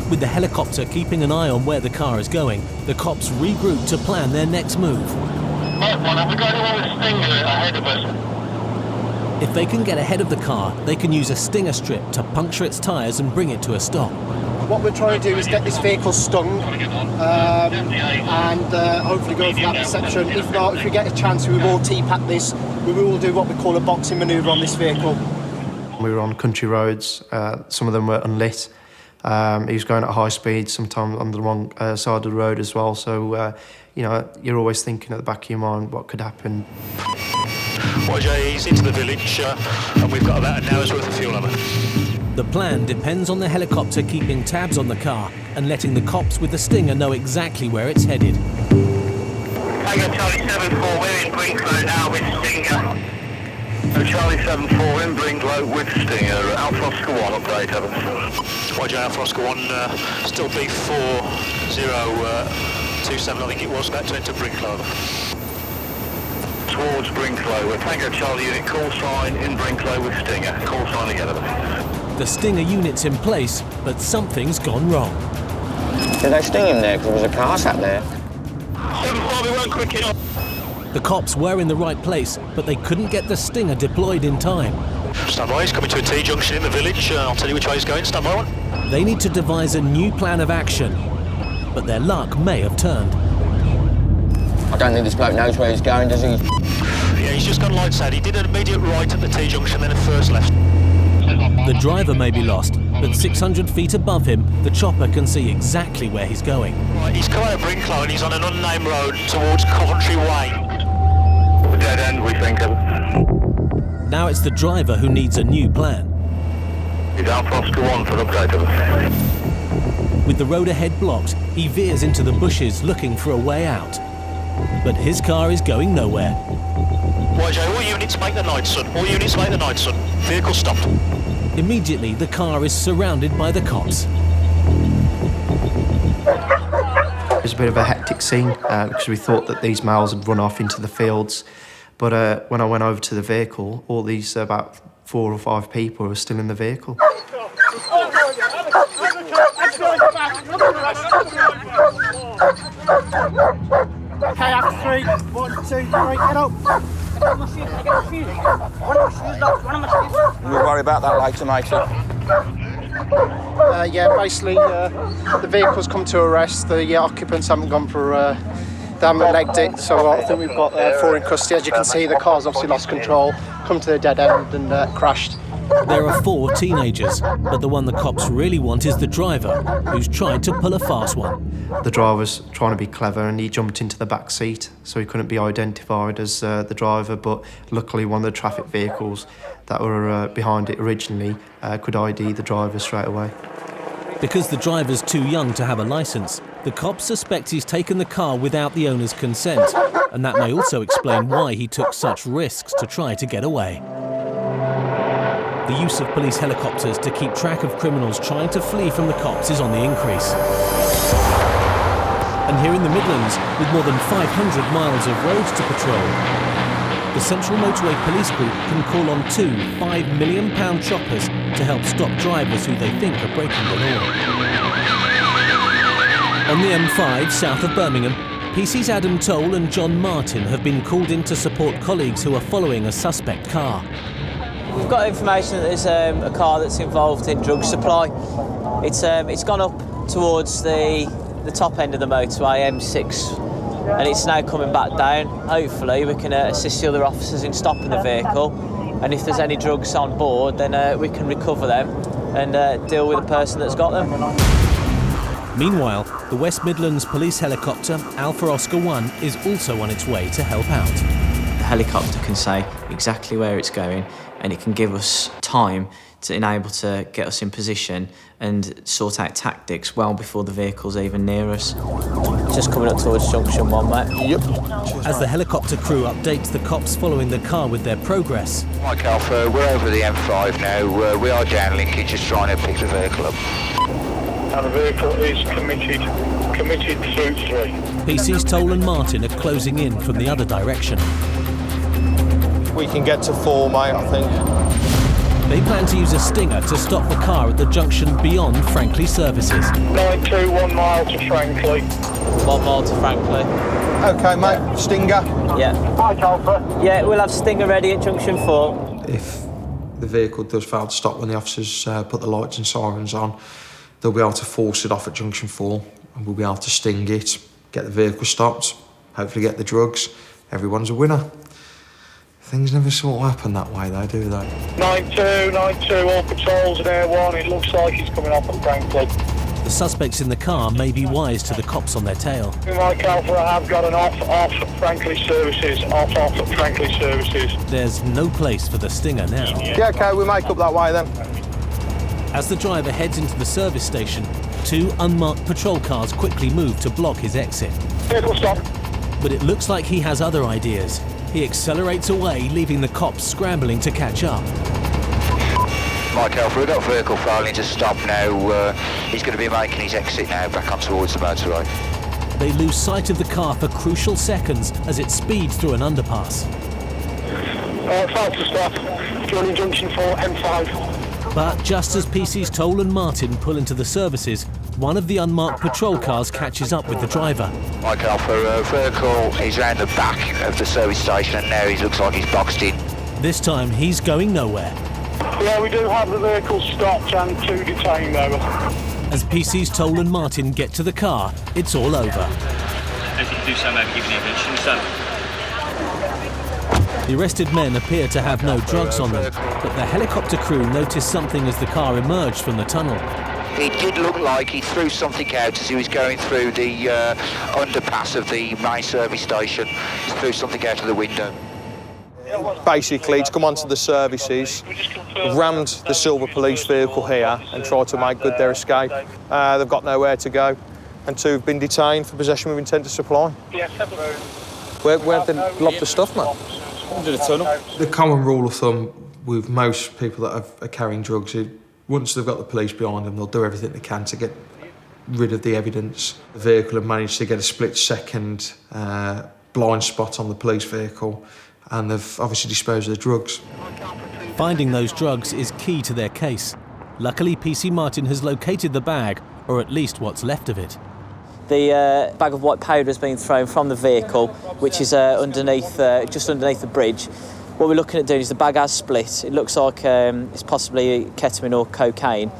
Speaker 1: With the helicopter keeping an eye on where the car is going, the cops regroup to plan their next move.
Speaker 23: Have we got anyone with Stinger ahead of us?
Speaker 1: If they can get ahead of the car, they can use a Stinger strip to puncture its tyres and bring it to a stop.
Speaker 4: What we're trying to do is get this vehicle stung and hopefully go for that perception. If not, if we get a chance, we will T-pack this. We will do what we call a boxing manoeuvre on this vehicle.
Speaker 10: We were on country roads. Some of them were unlit. He was going at high speed, sometimes on the wrong side of the road as well. So, you know, you're always thinking at the back of your mind what could happen.
Speaker 23: Roger, he's into the village and we've got about an hour's worth of fuel on it.
Speaker 1: The plan depends on the helicopter keeping tabs on the car and letting the cops with the Stinger know exactly where it's headed.
Speaker 23: Tango Charlie 74, we're in Brinklow now with Stinger. Charlie 74 in Brinklow with Stinger. Alpha Oscar 1, update, Evans. Roger, Alpha Oscar 1, still B4027, I think it was, about to enter Brinklow. Towards Brinklow, we're Tango Charlie unit, call sign in Brinklow with Stinger. Call sign again, Evans.
Speaker 1: The Stinger unit's in place, but something's gone wrong.
Speaker 7: Did they sting him there? Because there was a car sat there.
Speaker 23: 74, we weren't quick enough.
Speaker 1: The cops were in the right place, but they couldn't get the Stinger deployed in time.
Speaker 23: Stand by, he's coming to a T-junction in the village. I'll tell you which way he's going. Stand by one.
Speaker 1: They need to devise a new plan of action, but their luck may have turned.
Speaker 7: I don't think this bloke knows where he's going, does he?
Speaker 23: Yeah, he's just gone light side. He did an immediate right at the T-junction, then a first left.
Speaker 1: The driver may be lost, but 600 feet above him, the chopper can see exactly where he's going.
Speaker 23: Right, he's come out of Brinklow and he's on an unnamed road towards Coventry Way. Dead end, we think.
Speaker 1: Now it's the driver who needs a new plan.
Speaker 23: He's Alpha Oscar 1 for update of us.
Speaker 1: With the road ahead blocked, he veers into the bushes looking for a way out. But his car is going nowhere.
Speaker 23: YJ, all units make the night, son. All units make the night, son. Vehicle stopped.
Speaker 1: Immediately, the car is surrounded by the cops.
Speaker 10: It was a bit of a hectic scene because we thought that these males had run off into the fields. But when I went over to the vehicle, all these about 4 or 5 people were still in the vehicle.
Speaker 4: Okay, after 3, 1, 2, 3, get up.
Speaker 7: We'll worry about that later, matey.
Speaker 4: Yeah, basically, the vehicle's come to arrest. The occupants haven't gone for, they haven't legged it, so I think we've got 4 in custody. As you can see, the car's obviously lost control, come to the dead end and crashed.
Speaker 1: There are 4 teenagers, but the one the cops really want is the driver, who's tried to pull a fast one.
Speaker 10: The driver's trying to be clever and he jumped into the back seat, so he couldn't be identified as the driver, but luckily one of the traffic vehicles that were behind it originally could ID the driver straight away.
Speaker 1: Because the driver's too young to have a licence, the cops suspect he's taken the car without the owner's consent, and that may also explain why he took such risks to try to get away. The use of police helicopters to keep track of criminals trying to flee from the cops is on the increase. And here in the Midlands, with more than 500 miles of roads to patrol, the Central Motorway Police Group can call on 2 £5 million choppers to help stop drivers who they think are breaking the law. On the M5 south of Birmingham, PC's Adam Toll and John Martin have been called in to support colleagues who are following a suspect car.
Speaker 13: We've got information that there's a car that's involved in drug supply. It's gone up towards the top end of the motorway, M6, and it's now coming back down. Hopefully we can assist the other officers in stopping the vehicle, and if there's any drugs on board, then we can recover them and deal with the person that's got them.
Speaker 1: Meanwhile, the West Midlands police helicopter Alpha Oscar 1 is also on its way to help out.
Speaker 14: The helicopter can say exactly where it's going, and it can give us time to enable to get us in position and sort out tactics well before the vehicle's even near us.
Speaker 13: Just coming up towards junction 1, mate.
Speaker 14: Yep.
Speaker 1: As the helicopter crew updates the cops following the car with their progress.
Speaker 15: Mike Alpha, we're over the M5 now. We are downlinking, just trying to pick the vehicle up.
Speaker 23: And the vehicle is committed through 3.
Speaker 1: PC's Toll and Martin are closing in from the other direction.
Speaker 21: We can get to 4, mate, I think.
Speaker 1: They plan to use a stinger to stop the car at the junction beyond Frankley Services.
Speaker 23: 92, 1 mile to Frankley.
Speaker 13: 1 mile to Frankley.
Speaker 21: OK, mate. Stinger.
Speaker 13: Yeah.
Speaker 23: Mike Alpha.
Speaker 13: Yeah, we'll have stinger ready at junction 4.
Speaker 5: If the vehicle does fail to stop when the officers put the lights and sirens on, they'll be able to force it off at junction 4, and we'll be able to sting it, get the vehicle stopped, hopefully get the drugs. Everyone's a winner. Things never sort of happen that way though, do they?
Speaker 23: 92, all patrols in Air 1. It looks like he's coming off at Frankley.
Speaker 1: The suspects in the car may be wise to the cops on their tail.
Speaker 23: Mike Alpha, I have got an off at Frankley Services. Off at Frankley Services.
Speaker 1: There's no place for the stinger now.
Speaker 21: Yeah, OK, we make up that way then.
Speaker 1: As the driver heads into the service station, 2 unmarked patrol cars quickly move to block his exit.
Speaker 23: Vehicle stop.
Speaker 1: But it looks like he has other ideas. He accelerates away, leaving the cops scrambling to catch up.
Speaker 15: Mike Alpha, we've got a vehicle failing to stop now. He's going to be making his exit now back on towards the motorway.
Speaker 1: They lose sight of the car for crucial seconds as it speeds through an underpass.
Speaker 23: Failed to stop. Joining junction 4, M5.
Speaker 1: But just as PC's Toll and Martin pull into the services, one of the unmarked patrol cars catches up with the driver.
Speaker 15: Mike Alpha, vehicle is round the back of the service station and now he looks like he's boxed in.
Speaker 1: This time he's going nowhere.
Speaker 23: Yeah, we do have the vehicle stopped and 2 detained over.
Speaker 1: As PC's Toll and Martin get to the car, it's all over.
Speaker 16: If you do so, maybe give me a
Speaker 1: The arrested men appear to have no drugs on them, but the helicopter crew noticed something as the car emerged from the tunnel.
Speaker 15: It did look like he threw something out as he was going through the underpass of the main service station. He threw something out of the window.
Speaker 21: Basically, it's come onto the services, rammed the silver police vehicle here and tried to make good their escape. They've got nowhere to go, and 2 have been detained for possession with intent to supply. Where have they lobbed the stuff, man? Under the tunnel.
Speaker 5: The common rule of thumb with most people that are carrying drugs is once they've got the police behind them, they'll do everything they can to get rid of the evidence. The vehicle have managed to get a split-second blind spot on the police vehicle, and they've obviously disposed of the drugs.
Speaker 1: Finding those drugs is key to their case. Luckily, PC Martin has located the bag, or at least what's left of it.
Speaker 13: The bag of white powder has been thrown from the vehicle, which is just underneath the bridge. What we're looking at doing is the bag has split. It looks like it's possibly ketamine or cocaine.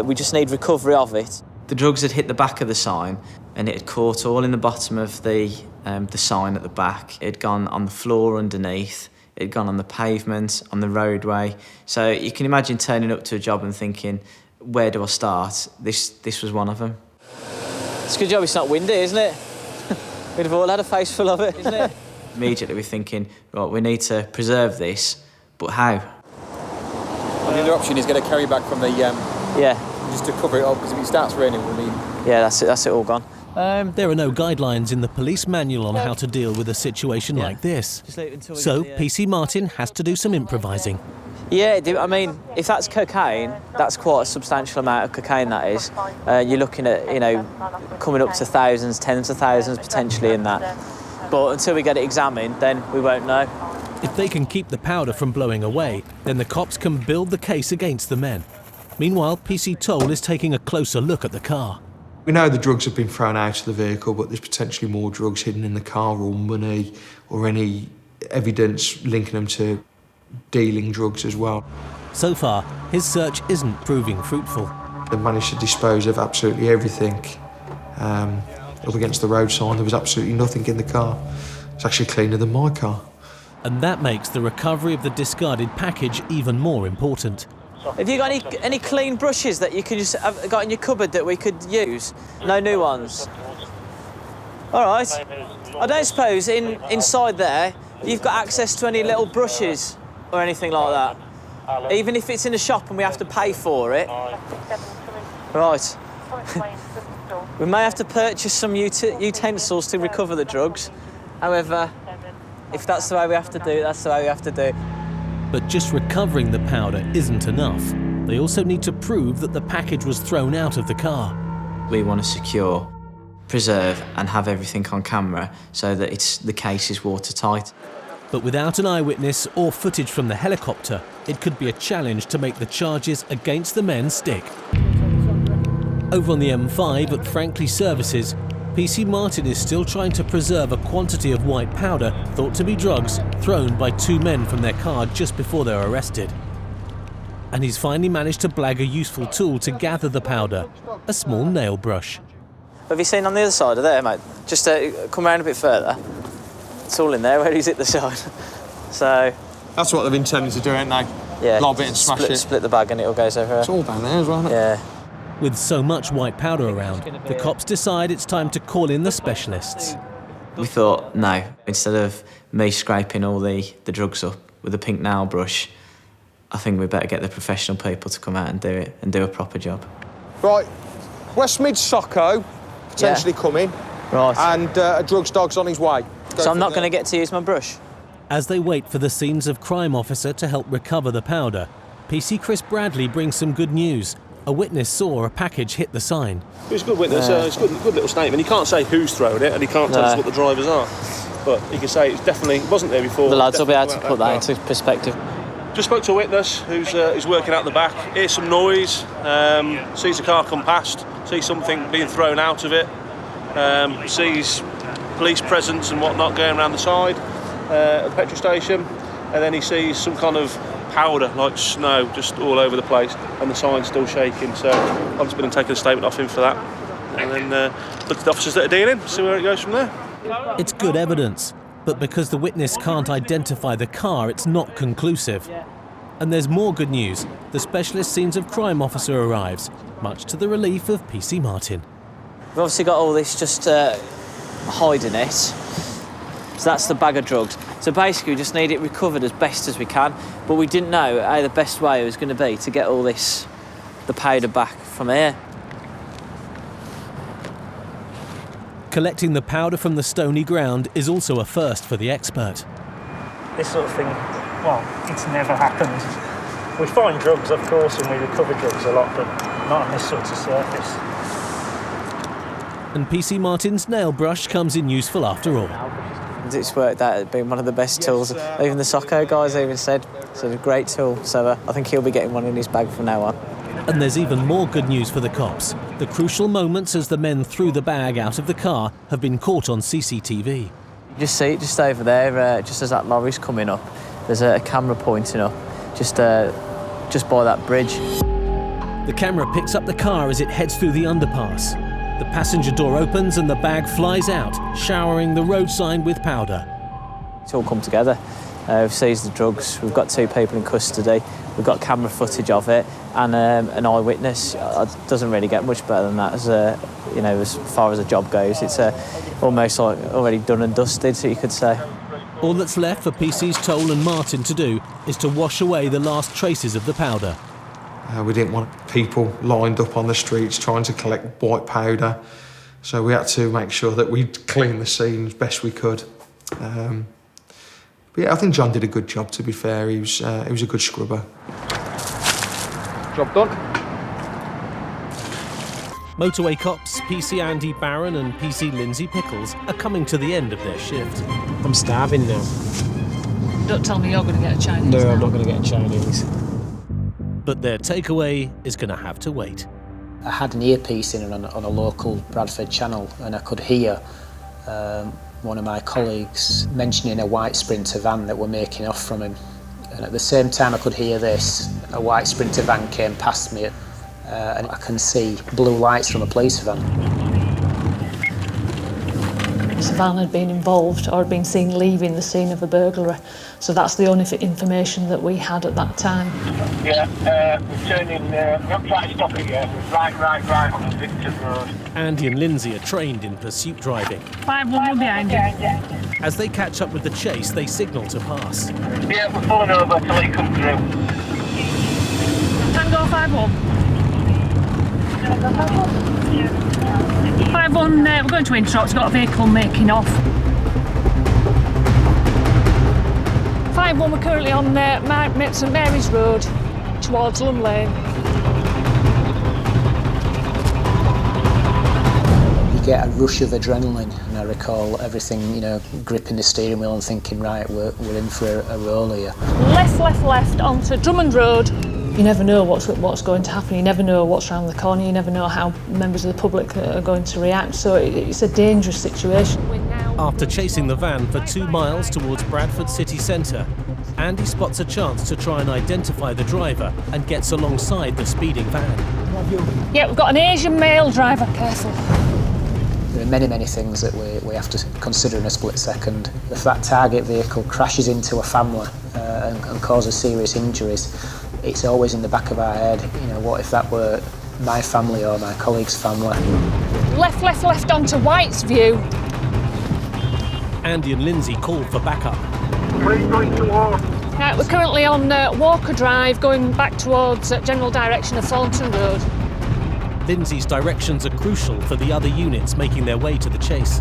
Speaker 13: We just need recovery of it.
Speaker 14: The drugs had hit the back of the sign, and it had caught all in the bottom of the sign at the back. It had gone on the floor underneath. It had gone on the pavement, on the roadway. So you can imagine turning up to a job and thinking, where do I start? This was one of them.
Speaker 13: It's a good job it's not windy, isn't it? We'd have all had a face full of it, isn't it?
Speaker 14: Immediately we're thinking, right, we need to preserve this, but how?
Speaker 25: And the other option is get a carry back from the just to cover it up, because if it starts raining, I mean.
Speaker 13: Yeah, that's it all gone.
Speaker 1: There are no guidelines in the police manual on how to deal with a situation like this. So PC Martin has to do some improvising.
Speaker 13: Yeah, I mean, if that's cocaine, that's quite a substantial amount of cocaine, that is. You're looking at, coming up to thousands, tens of thousands potentially in that. But until we get it examined, then we won't know.
Speaker 1: If they can keep the powder from blowing away, then the cops can build the case against the men. Meanwhile, PC Toll is taking a closer look at the car.
Speaker 5: We know the drugs have been thrown out of the vehicle, but there's potentially more drugs hidden in the car, or money, or any evidence linking them to dealing drugs as well.
Speaker 1: So far, his search isn't proving fruitful.
Speaker 5: They managed to dispose of absolutely everything. Up against the road sign, there was absolutely nothing in the car. It's actually cleaner than my car.
Speaker 1: And that makes the recovery of the discarded package even more important.
Speaker 13: Have you got any clean brushes that you could just have got in your cupboard that we could use? No new ones? All right. I don't suppose inside there you've got access to any little brushes or anything like that? Even if it's in a shop and we have to pay for it? Right. We may have to purchase some utensils to recover the drugs. However, if that's the way we have to do it, that's the way we have to do it.
Speaker 1: But just recovering the powder isn't enough. They also need to prove that the package was thrown out of the car.
Speaker 14: We want to secure, preserve and have everything on camera so that the case is watertight.
Speaker 1: But without an eyewitness or footage from the helicopter, it could be a challenge to make the charges against the men stick. Over on the M5 at Frankley Services, PC Martin is still trying to preserve a quantity of white powder thought to be drugs thrown by two men from their car just before they were arrested. And he's finally managed to blag a useful tool to gather the powder, a small nail brush.
Speaker 13: Have you seen on the other side of there, mate? Just come around a bit further. It's all in there where he's hit the side. So...
Speaker 5: That's what they've intended to do, ain't they?
Speaker 13: Yeah.
Speaker 5: Lob it and smash it.
Speaker 13: Split the bag and it'll go over.
Speaker 5: It's all down there as well, isn't it?
Speaker 13: Yeah.
Speaker 1: With so much white powder around, the cops decide it's time to call in the specialists.
Speaker 14: We thought, no, instead of me scraping all the drugs up with a pink nail brush, I think we better get the professional people to come out and do it and do a proper job.
Speaker 21: Right, West Mid Socko potentially coming.
Speaker 13: Right.
Speaker 21: And a drugs dog's on his way.
Speaker 13: So I'm not going to get to use my brush?
Speaker 1: As they wait for the scenes of crime officer to help recover the powder, PC Chris Bradley brings some good news. A witness saw a package hit the sign.
Speaker 2: It's a good witness, it's a good little statement. He can't say who's thrown it and he can't tell us what the drivers are. But he can say it wasn't there before.
Speaker 13: The lads will be able to put that into perspective.
Speaker 2: Just spoke to a witness who's working out the back, hears some noise, sees a car come past, sees something being thrown out of it, sees police presence and whatnot going around the side at the petrol station, and then he sees some kind of powder like snow just all over the place and the sign's still shaking, so I've just been and taken a statement off him for that and then look at the officers that are dealing, see where it goes from there.
Speaker 1: It's good evidence, but because the witness can't identify the car, it's not conclusive. And there's more good news. The specialist scenes of crime officer arrives, much to the relief of PC Martin.
Speaker 13: We've obviously got all this just hiding it. So that's the bag of drugs. So basically we just need it recovered as best as we can, but we didn't know how the best way was going to be to get all this, the powder back from here.
Speaker 1: Collecting the powder from the stony ground is also a first for the expert.
Speaker 11: This sort of thing, well, it's never happened. We find drugs, of course, and we recover drugs a lot, but not on this sort of surface.
Speaker 1: And PC Martin's nail brush comes in useful after all.
Speaker 13: It's worked out as being one of the best tools. Even the Socko guys even said it's a great tool, so I think he'll be getting one in his bag from now on.
Speaker 1: And there's even more good news for the cops. The crucial moments as the men threw the bag out of the car have been caught on CCTV.
Speaker 13: You just see it just over there, just as that lorry's coming up. There's a camera pointing up, just by that bridge.
Speaker 1: The camera picks up the car as it heads through the underpass. The passenger door opens and the bag flies out, showering the road sign with powder.
Speaker 13: It's all come together. We've seized the drugs, we've got 2 people in custody, we've got camera footage of it, and an eyewitness. It doesn't really get much better than that as far as a job goes. It's almost like already done and dusted, so you could say.
Speaker 1: All that's left for PC's Toll and Martin to do is to wash away the last traces of the powder.
Speaker 5: We didn't want people lined up on the streets trying to collect white powder, so we had to make sure that we'd clean the scene as best we could. But yeah, I think John did a good job, to be fair. He was a good scrubber.
Speaker 21: Job done.
Speaker 1: Motorway cops PC Andy Barron and PC Lindsay Pickles are coming to the end of their shift.
Speaker 17: I'm starving now.
Speaker 9: Don't tell me you're going to get a Chinese.
Speaker 11: No,
Speaker 9: now.
Speaker 11: I'm not going to get a Chinese.
Speaker 1: But their takeaway is going to have to wait.
Speaker 17: I had an earpiece in on a local Bradford channel, and I could hear one of my colleagues mentioning a white Sprinter van that were making off from him. And at the same time I could hear this, a white Sprinter van came past me, and I can see blue lights from a police van.
Speaker 9: This van had been involved or had been seen leaving the scene of a burglary. So that's the only information that we had at that time.
Speaker 23: Yeah, we're turning, we're not trying to stop it yet, we're right on the Victor Road.
Speaker 1: Andy and Lindsay are trained in pursuit driving.
Speaker 9: 5-1 behind you.
Speaker 1: As they catch up with the chase, they signal to pass.
Speaker 23: Yeah, we're pulling over till he comes through.
Speaker 9: Tango 5-1. 5-1, we're going to Introx, got a vehicle making off. 5-1, we're currently on St Mary's Road towards Lum Lane.
Speaker 17: You get a rush of adrenaline, and I recall everything, gripping the steering wheel and thinking, right, we're in for a roll here.
Speaker 9: Left onto Drummond Road. You never know what's going to happen, you never know what's around the corner, you never know how members of the public are going to react, so it's a dangerous situation.
Speaker 1: After chasing the van for 2 miles towards Bradford city centre, Andy spots a chance to try and identify the driver and gets alongside the speeding van.
Speaker 9: Yeah, we've got an Asian male driver, careful.
Speaker 17: There are many things that we have to consider in a split second. If that target vehicle crashes into a family and causes serious injuries, it's always in the back of our head, what if that were my family or my colleague's family?
Speaker 9: Left onto White's View.
Speaker 1: Andy and Lindsay call for backup.
Speaker 23: Where are you going towards?
Speaker 9: Right, we're currently on Walker Drive, going back towards general direction of Thornton Road.
Speaker 1: Lindsay's directions are crucial for the other units making their way to the chase.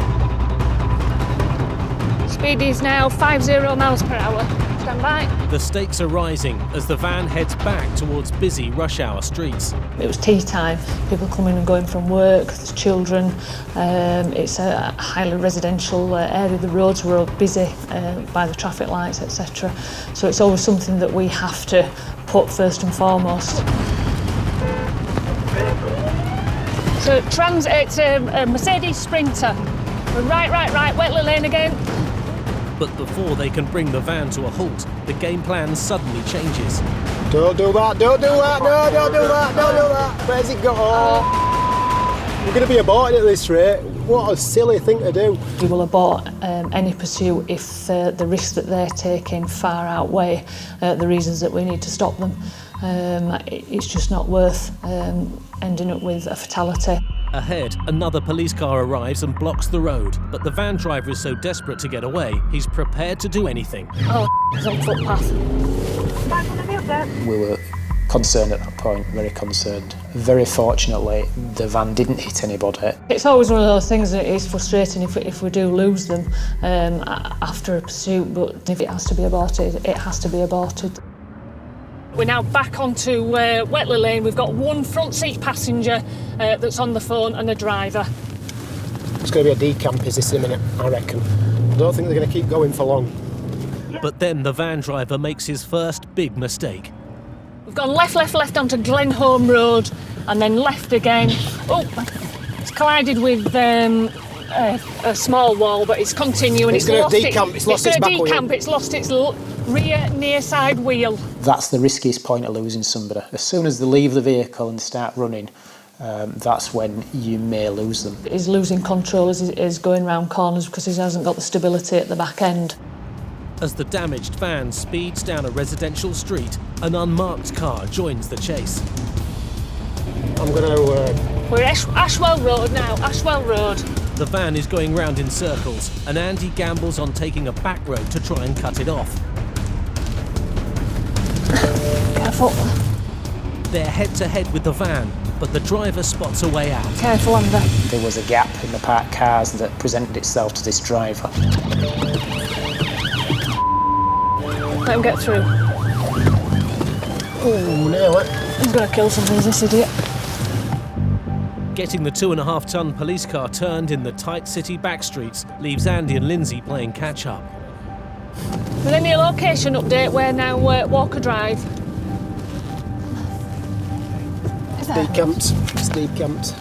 Speaker 9: Speed is now 50 miles per hour. Stand by.
Speaker 1: The stakes are rising as the van heads back towards busy rush hour streets.
Speaker 9: It was tea time, people coming and going from work, there's children, it's a highly residential area, the roads were all busy by the traffic lights, etc. So it's always something that we have to put first and foremost. So it's a Mercedes Sprinter. We're right, Wetley Lane again.
Speaker 1: But before they can bring the van to a halt, the game plan suddenly changes.
Speaker 21: Don't do that, no, don't do that. Where's it got? Oh. We're going to be aborted at this rate. What a silly thing to do.
Speaker 9: We will abort any pursuit if the risks that they're taking far outweigh the reasons that we need to stop them. It's just not worth ending up with a fatality.
Speaker 1: Ahead, another police car arrives and blocks the road, but the van driver is so desperate to get away, he's prepared to do anything.
Speaker 9: Oh, it's on footpath.
Speaker 17: We were concerned at that point, very concerned. Very fortunately, the van didn't hit anybody.
Speaker 9: It's always one of those things that is frustrating if we do lose them after a pursuit, but if it has to be aborted, it has to be aborted. We're now back onto Wetley Lane. We've got one front seat passenger that's on the phone and a driver.
Speaker 21: It's going to be a decamp, is this in a minute, I reckon. I don't think they're going to keep going for long.
Speaker 1: But then the van driver makes his first big mistake.
Speaker 9: We've gone left onto Glenholme Road and then left again. Oh, it's collided with a small wall, but it's continuing.
Speaker 21: It's going to decamp, it's lost its back wheel.
Speaker 9: It's lost its rear near side wheel.
Speaker 17: That's the riskiest point of losing somebody. As soon as they leave the vehicle and start running, that's when you may lose them.
Speaker 9: He's losing control as he's going round corners because he hasn't got the stability at the back end.
Speaker 1: As the damaged van speeds down a residential street, an unmarked car joins the chase.
Speaker 21: I'm going to...
Speaker 9: We're Ashwell Road now, Ashwell Road.
Speaker 1: The van is going round in circles, and Andy gambles on taking a back road to try and cut it off.
Speaker 9: Careful.
Speaker 1: They're head-to-head with the van, but the driver spots a way out.
Speaker 9: Careful, Amber.
Speaker 17: There was a gap in the parked cars that presented itself to this driver.
Speaker 9: Let him get through.
Speaker 21: Oh, nail it.
Speaker 9: He's going to kill something, this idiot.
Speaker 1: Getting the 2.5-ton police car turned in the tight city back streets leaves Andy and Lindsay playing catch-up.
Speaker 9: Within your location update, we're now Walker Drive.
Speaker 21: Steep camps.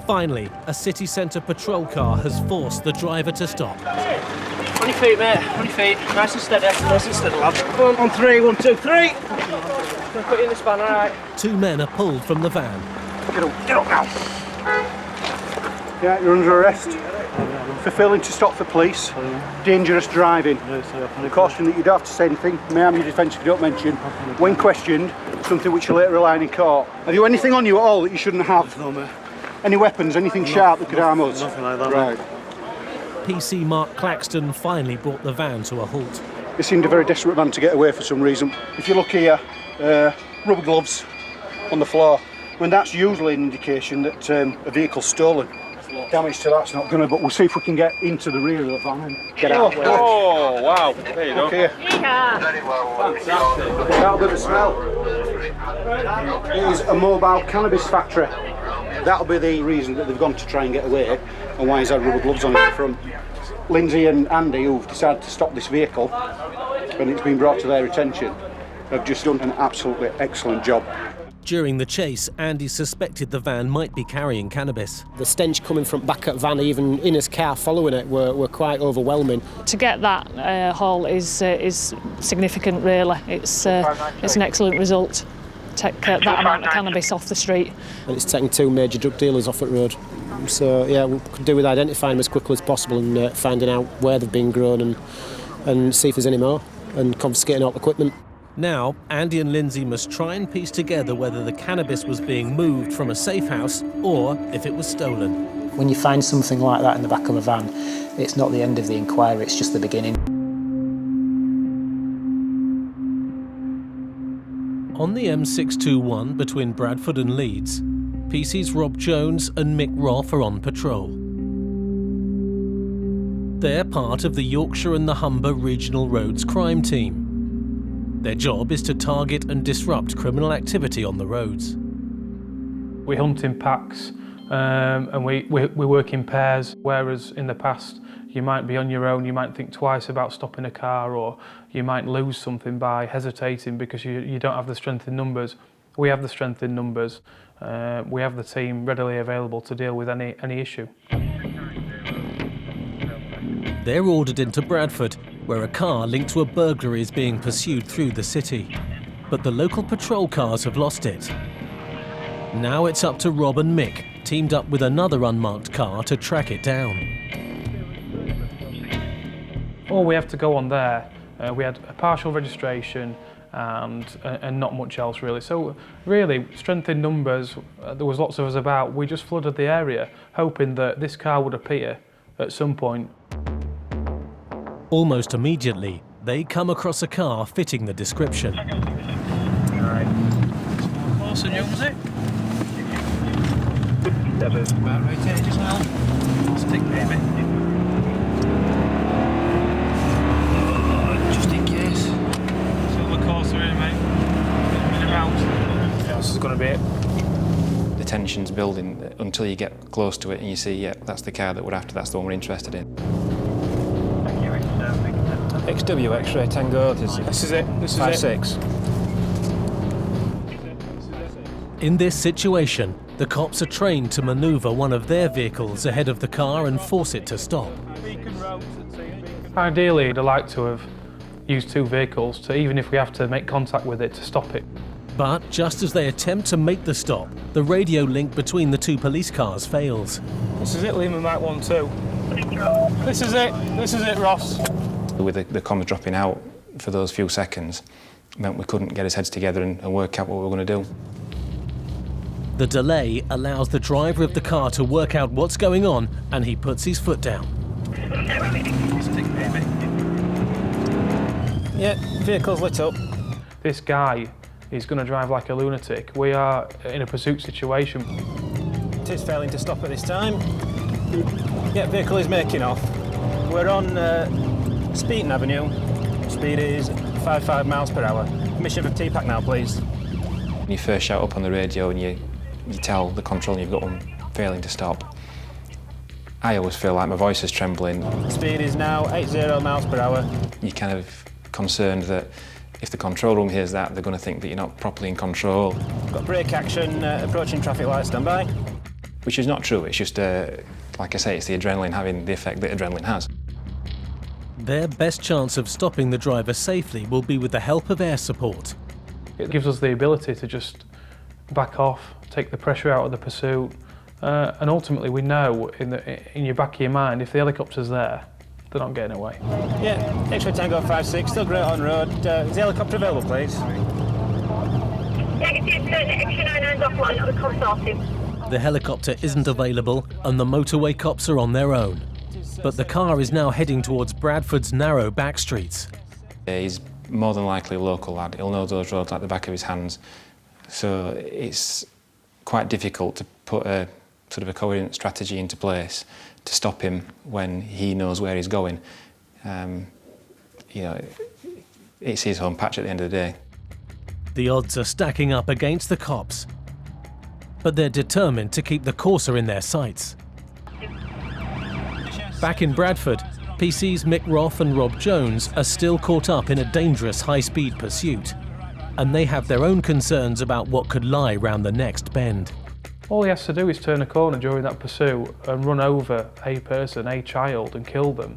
Speaker 1: Finally, a city centre patrol car has forced the driver to stop.
Speaker 11: 20 feet, mate. 20 feet. Nice and steady. Nice and steady, lad. Come on 3. 1, 2, 3. I'm gonna put you in the span, all right?
Speaker 1: 2 men are pulled from the van.
Speaker 21: Get up now. Yeah, you're under arrest for failing to stop for police, dangerous driving. Caution that you don't have to say anything, may harm your defence if you don't mention. When questioned, something which you later rely in court. Have you anything on you at all that you shouldn't have?
Speaker 3: No, mate.
Speaker 21: Any weapons, anything sharp that could harm us?
Speaker 3: Nothing like that.
Speaker 21: Right.
Speaker 1: PC Mark Claxton finally brought the van to a halt.
Speaker 21: They seemed a very desperate man to get away for some reason. If you look here, rubber gloves on the floor. When that's usually an indication that a vehicle's stolen. Damage to that's not gonna, but we'll see if we can get into the rear of the van and get out.
Speaker 2: Oh, wow. There you go.
Speaker 21: Okay. That'll be the smell. It is a mobile cannabis factory. That'll be the reason that they've gone to try and get away and why he's had rubber gloves on in front. Lindsay and Andy, who've decided to stop this vehicle and it's been brought to their attention, have just done an absolutely excellent job.
Speaker 1: During the chase, Andy suspected the van might be carrying cannabis.
Speaker 21: The stench coming from back at van, even in his car following it, were quite overwhelming.
Speaker 9: To get that haul is significant, really. It's an excellent result. Take that amount of cannabis off the street.
Speaker 21: And it's taking 2 major drug dealers off at road. So, yeah, we could do with identifying them as quickly as possible and finding out where they've been grown and see if there's any more and confiscating all the equipment.
Speaker 1: Now, Andy and Lindsay must try and piece together whether the cannabis was being moved from a safe house or if it was stolen.
Speaker 17: When you find something like that in the back of a van, it's not the end of the inquiry, it's just the beginning.
Speaker 1: On the M621 between Bradford and Leeds, PC's Rob Jones and Mick Roth are on patrol. They're part of the Yorkshire and the Humber Regional Roads Crime Team. Their job is to target and disrupt criminal activity on the roads.
Speaker 12: We hunt in packs and we work in pairs, whereas in the past you might be on your own, you might think twice about stopping a car, or you might lose something by hesitating because you don't have the strength in numbers. We have the strength in numbers. We have the team readily available to deal with any issue.
Speaker 1: They're ordered into Bradford, where a car linked to a burglary is being pursued through the city. But the local patrol cars have lost it. Now it's up to Rob and Mick, teamed up with another unmarked car to track it down.
Speaker 12: All we have to go on there, we had a partial registration and not much else really. So really, strength in numbers, there was lots of us about. We just flooded the area, hoping that this car would appear at some point.
Speaker 1: Almost immediately, they come across a car fitting the description.
Speaker 11: Right. Close and young, was it? 57. About right here just now. Stick maybe. Just in case. Silver Corsa in, mate. In and out. Yeah, this is going to be it.
Speaker 18: The tension's building until you get close to it and you see, yeah, that's the car that we're after, that's the one we're interested in.
Speaker 25: XW X-ray Tango. This is it. This is 5-6.
Speaker 1: In this situation, the cops are trained to manoeuvre one of their vehicles ahead of the car and force it to stop.
Speaker 12: Ideally, I'd like to have used 2 vehicles to, even if we have to make contact with it, to stop it.
Speaker 1: But just as they attempt to make the stop, the radio link between the 2 police cars fails.
Speaker 11: This is it, Lima Mike 1-2. This is it. This is it, Ross.
Speaker 18: With the comms dropping out for those few seconds, meant we couldn't get his heads together and work out what we were going to do.
Speaker 1: The delay allows the driver of the car to work out what's going on, and he puts his foot down.
Speaker 11: Yeah, vehicle's lit up.
Speaker 12: This guy is going to drive like a lunatic. We are in a pursuit situation.
Speaker 11: It is failing to stop at this time. Yeah, vehicle is making off. We're on Speeton Avenue. Speed is 55 miles per hour. Permission for TPAC now, please.
Speaker 18: When you first shout up on the radio and you tell the control you've got one failing to stop, I always feel like my voice is trembling.
Speaker 11: Speed is now 80 miles per hour.
Speaker 18: You're kind of concerned that if the control room hears that, they're going to think that you're not properly in control.
Speaker 11: Got brake action, approaching traffic light, stand by.
Speaker 18: Which is not true, it's just, like I say, it's the adrenaline having the effect that adrenaline has.
Speaker 1: Their best chance of stopping the driver safely will be with the help of air support.
Speaker 12: It gives us the ability to just back off, take the pressure out of the pursuit, and ultimately we know in your back of your mind, if the helicopter's there, they're not getting away.
Speaker 11: Yeah, X-ray Tango 56, still great on road. Is the helicopter available, please?
Speaker 3: Negative, X-ray 99's offline at the consortium.
Speaker 1: The helicopter isn't available and the motorway cops are on their own. But the car is now heading towards Bradford's narrow back streets.
Speaker 18: He's more than likely a local lad. He'll know those roads like the back of his hands. So it's quite difficult to put a sort of a coherent strategy into place to stop him when he knows where he's going. You know, it's his home patch at the end of the day.
Speaker 1: The odds are stacking up against the cops, but they're determined to keep the Corsa in their sights. Back in Bradford, PC's Mick Roth and Rob Jones are still caught up in a dangerous high-speed pursuit, and they have their own concerns about what could lie round the next bend.
Speaker 12: All he has to do is turn a corner during that pursuit and run over a person, a child, and kill them.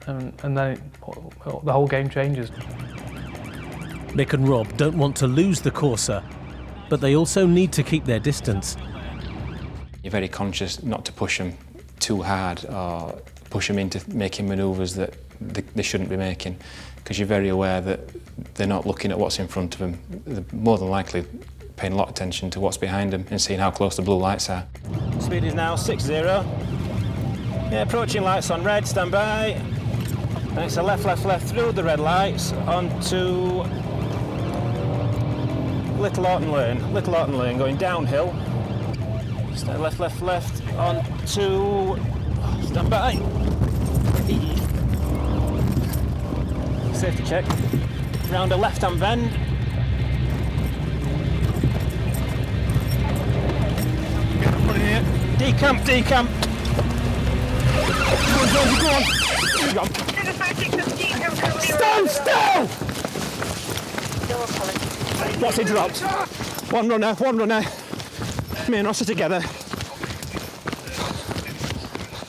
Speaker 12: And then the whole game changes.
Speaker 1: Mick and Rob don't want to lose the Corsa, but they also need to keep their distance.
Speaker 18: You're very conscious not to push them too hard or push them into making manoeuvres that they shouldn't be making, because you're very aware that they're not looking at what's in front of them. They're more than likely paying a lot of attention to what's behind them and seeing how close the blue lights are.
Speaker 11: Speed is now 60. Yeah, approaching lights on red, stand by. And it's a left through the red lights onto Little Orton Lane, going downhill. Stay left onto, stand by. Safety check. Round a left-hand bend. Put it here. Decamp. Go on. Stand still! What's it dropped? One runner. Me and Ross are together.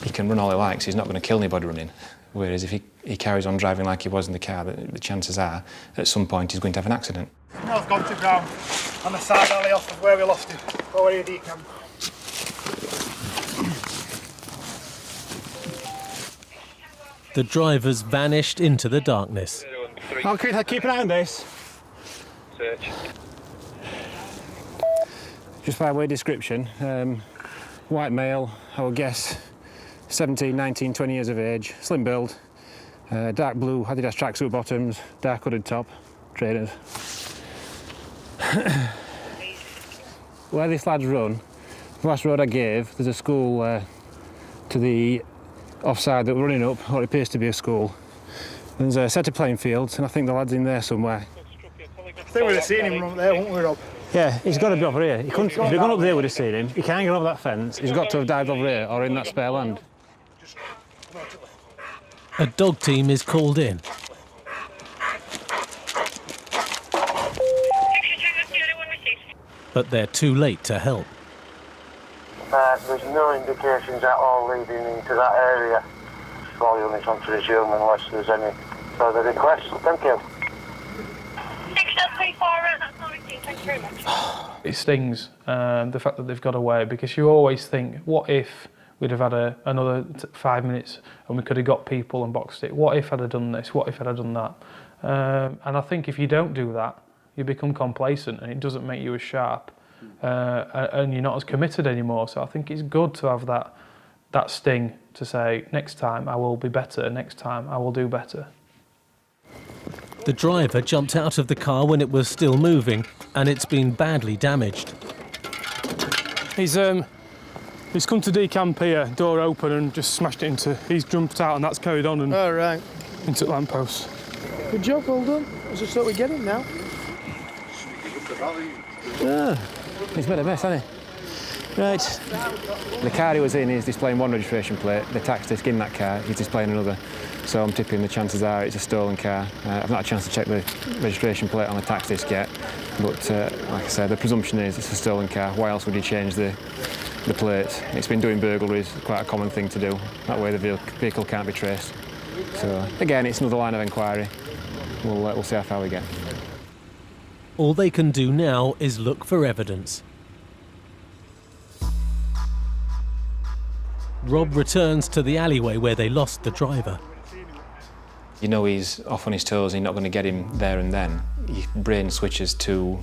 Speaker 18: He can run all he likes, he's not going to kill anybody running. Whereas if he carries on driving like he was in the car, the chances are, at some point, he's going to have an accident.
Speaker 21: I've gone to ground on the side alley off of where we lost him. Over here, decamp.
Speaker 1: The drivers vanished into the darkness.
Speaker 11: Okay, keep an eye on this.
Speaker 16: Search.
Speaker 11: Just by way of description, white male, I would guess 17, 19, 20 years of age, slim build, dark blue Adidas tracksuit bottoms, dark hooded top, trainers. Where this lad's run, the last road I gave, there's a school to the offside that we're running up, what appears to be a school. There's a set of playing fields, and I think the lad's in there somewhere.
Speaker 21: I think we'd have seen him run there, wouldn't we, Rob?
Speaker 11: Yeah, he's got to be over here. He couldn't, if he'd gone up there, we'd have seen him. He can't get over that fence. He's got to have dived over here or in that spare land.
Speaker 1: A dog team is called in. But they're too late to help.
Speaker 21: There's no indications at all leading into that area. All units on to resume unless there's any further requests. Thank you.
Speaker 3: Thank you very much.
Speaker 12: It stings, the fact that they've got away, because you always think, what if we'd have had another 5 minutes and we could have got people and boxed it? What if I'd have done this? What if I'd have done that? And I think if you don't do that, you become complacent and it doesn't make you as sharp, and you're not as committed anymore. So I think it's good to have that sting to say, next time I will be better, next time I will do better.
Speaker 1: The driver jumped out of the car when it was still moving, and it's been badly damaged.
Speaker 12: He's come to decamp here, door open, and just smashed it into. He's jumped out, and that's carried on and into the lamppost.
Speaker 21: Good job, well done. Let's just thought we'd get him now.
Speaker 11: Yeah. He's made a mess, hasn't he?
Speaker 13: Right.
Speaker 18: The car he was in is displaying one registration plate. The tax disc in that car is displaying another. So I'm tipping the chances are it's a stolen car. I've not had a chance to check the registration plate on the tax disc yet, but like I said, the presumption is it's a stolen car. Why else would you change the plates? It's been doing burglaries, quite a common thing to do. That way the vehicle can't be traced. So again, it's another line of inquiry. We'll see how far we get.
Speaker 1: All they can do now is look for evidence. Rob returns to the alleyway where they lost the driver.
Speaker 18: You know he's off on his toes and you're not going to get him there and then. Your brain switches to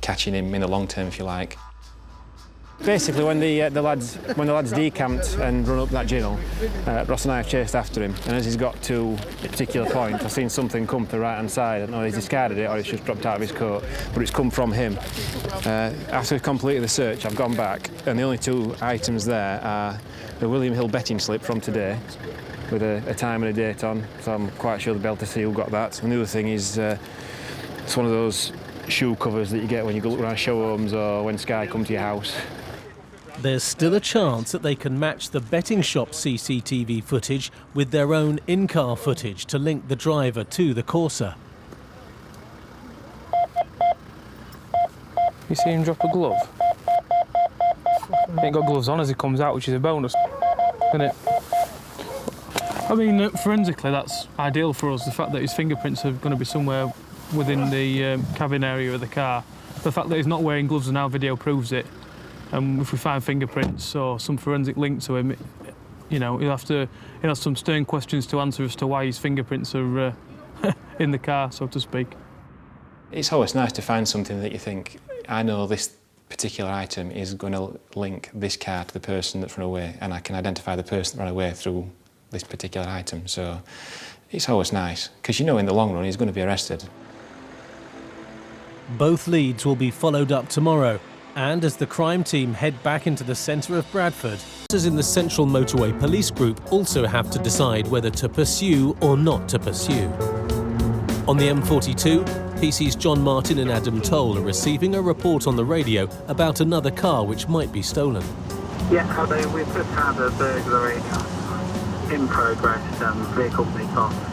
Speaker 18: catching him in the long term, if you like. Basically, when the lads decamped and run up that ginnel, Ross and I have chased after him, and as he's got to a particular point, I've seen something come to the right-hand side. I don't know if he's discarded it or it's just dropped out of his coat, but it's come from him. After we've completed the search, I've gone back, and the only two items there are the William Hill betting slip from today, with a time and a date on, so I'm quite sure they'll be able to see who got that. And the other thing is, it's one of those shoe covers that you get when you go look around show homes or when Sky come to your house.
Speaker 1: There's still a chance that they can match the betting shop CCTV footage with their own in-car footage to link the driver to the Corsa.
Speaker 12: You see him drop a glove? He ain't got gloves on as he comes out, which is a bonus, isn't it? I mean, forensically, that's ideal for us. The fact that his fingerprints are going to be somewhere within the cabin area of the car. The fact that he's not wearing gloves and our video proves it. And if we find fingerprints or some forensic link to him, you know, he'll have some stern questions to answer as to why his fingerprints are in the car, so to speak.
Speaker 18: It's always nice to find something that you think, I know this particular item is going to link this car to the person that's run away, and I can identify the person that ran away through this particular item. So it's always nice, because you know in the long run he's going to be arrested.
Speaker 1: Both leads will be followed up tomorrow. And as the crime team head back into the centre of Bradford, officers in the Central Motorway Police Group also have to decide whether to pursue or not to pursue. On the M42, PC's John Martin and Adam Toll are receiving a report on the radio about another car which might be stolen.
Speaker 6: Yeah, hello, we've just had a burglary in progress, vehicle nick off.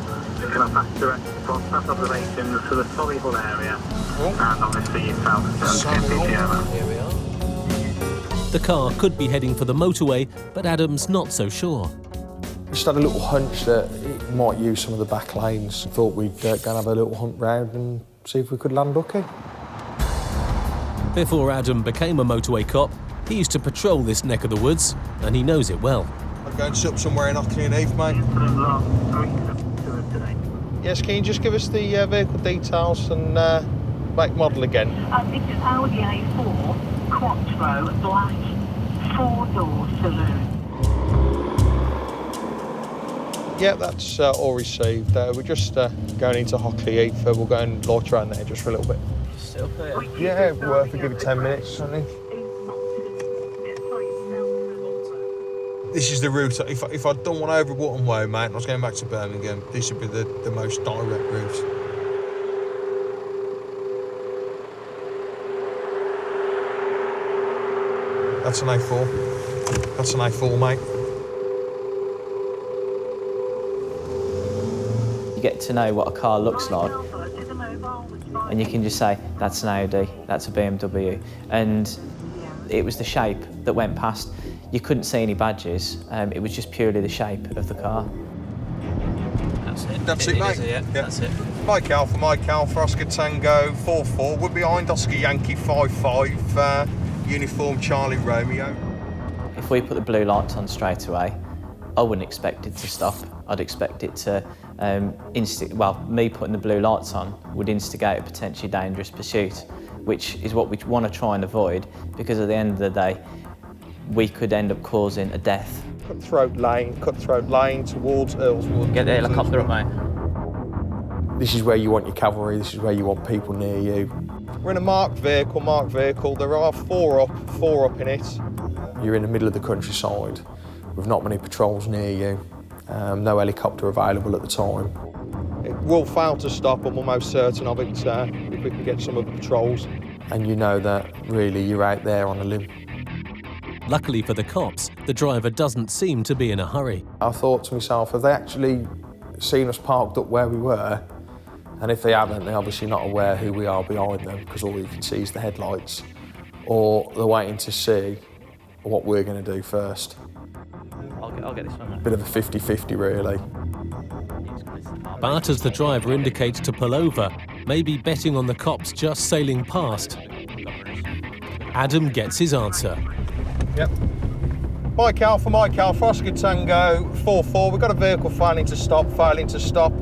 Speaker 6: Can I pass direct response, pass observations to the Solihull area, and obviously yourself,
Speaker 1: Here we are. The car could be heading for the motorway, but Adam's not so sure.
Speaker 5: Just had a little hunch that it might use some of the back lanes. Thought we'd go and have a little hunt round and see if we could land lucky.
Speaker 1: Before Adam became a motorway cop, he used to patrol this neck of the woods, and he knows it well.
Speaker 5: I'm going to sit up somewhere in Ockley and Heath, mate. Yes, can you just give us the vehicle details and make model again?
Speaker 3: This is Audi A4 Quattro Black 4-door saloon.
Speaker 5: Yeah, that's all received. We're just going into Hockley Heath. We'll go and loiter around there just for a little bit.
Speaker 13: Still there?
Speaker 5: Yeah, worth it. Give it 10 minutes, something. This is the route. If I'd done one over Wootton Way, mate, and I was going back to Birmingham, this would be the most direct route. That's an A4. That's an A4, mate.
Speaker 13: You get to know what a car looks like, and you can just say, that's an Audi, that's a BMW. And it was the shape that went past. You couldn't see any badges, it was just purely the shape of the car.
Speaker 6: That's it.
Speaker 5: That's it, mate.
Speaker 6: Yeah, that's it.
Speaker 5: Mike Alpha, Oscar Tango, 4-4. We're behind Oscar Yankee 5-5, uniform Charlie Romeo.
Speaker 13: If we put the blue lights on straight away, I wouldn't expect it to stop. I'd expect it to me putting the blue lights on would instigate a potentially dangerous pursuit, which is what we want to try and avoid, because at the end of the day, we could end up causing a death.
Speaker 5: Cutthroat Lane towards Earlswood.
Speaker 13: Get the helicopter up, mate.
Speaker 5: This is where you want your cavalry, this is where you want people near you. We're in a marked vehicle. There are four up in it. You're in the middle of the countryside with not many patrols near you. No helicopter available at the time. It will fail to stop, and we're most certain of it if we can get some of the patrols. And you know that really you're out there on a limb.
Speaker 1: Luckily for the cops, the driver doesn't seem to be in a hurry.
Speaker 5: I thought to myself, have they actually seen us parked up where we were? And if they haven't, they're obviously not aware who we are behind them, because all you can see is the headlights. Or they're waiting to see what we're going to do first.
Speaker 13: I'll get this one.
Speaker 5: Bit of a 50-50, really.
Speaker 1: But as the driver indicates to pull over, maybe betting on the cops just sailing past, Adam gets his answer.
Speaker 21: Yep. Mike Alpha, Oscar Tango, 4-4. We've got a vehicle failing to stop,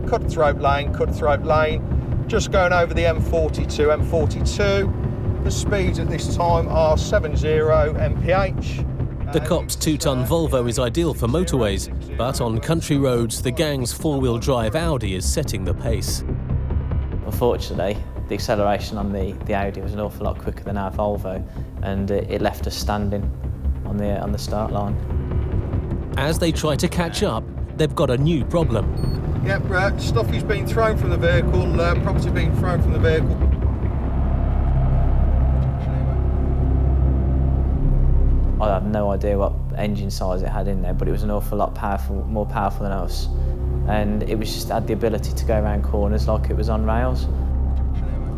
Speaker 21: cutthroat lane. Just going over the M42. The speeds at this time are 70 mph.
Speaker 1: The cop's 2-ton Volvo is ideal for motorways, but on country roads, the gang's 4-wheel drive Audi is setting the pace.
Speaker 13: Unfortunately, the acceleration on the Audi was an awful lot quicker than our Volvo, and it left us standing on the start line.
Speaker 1: As they try to catch up, they've got a new problem.
Speaker 21: Yep, stuff is being thrown from the vehicle, property being thrown from the vehicle.
Speaker 13: I have no idea what engine size it had in there, but it was an awful lot more powerful than us. And it was just had the ability to go around corners like it was on rails.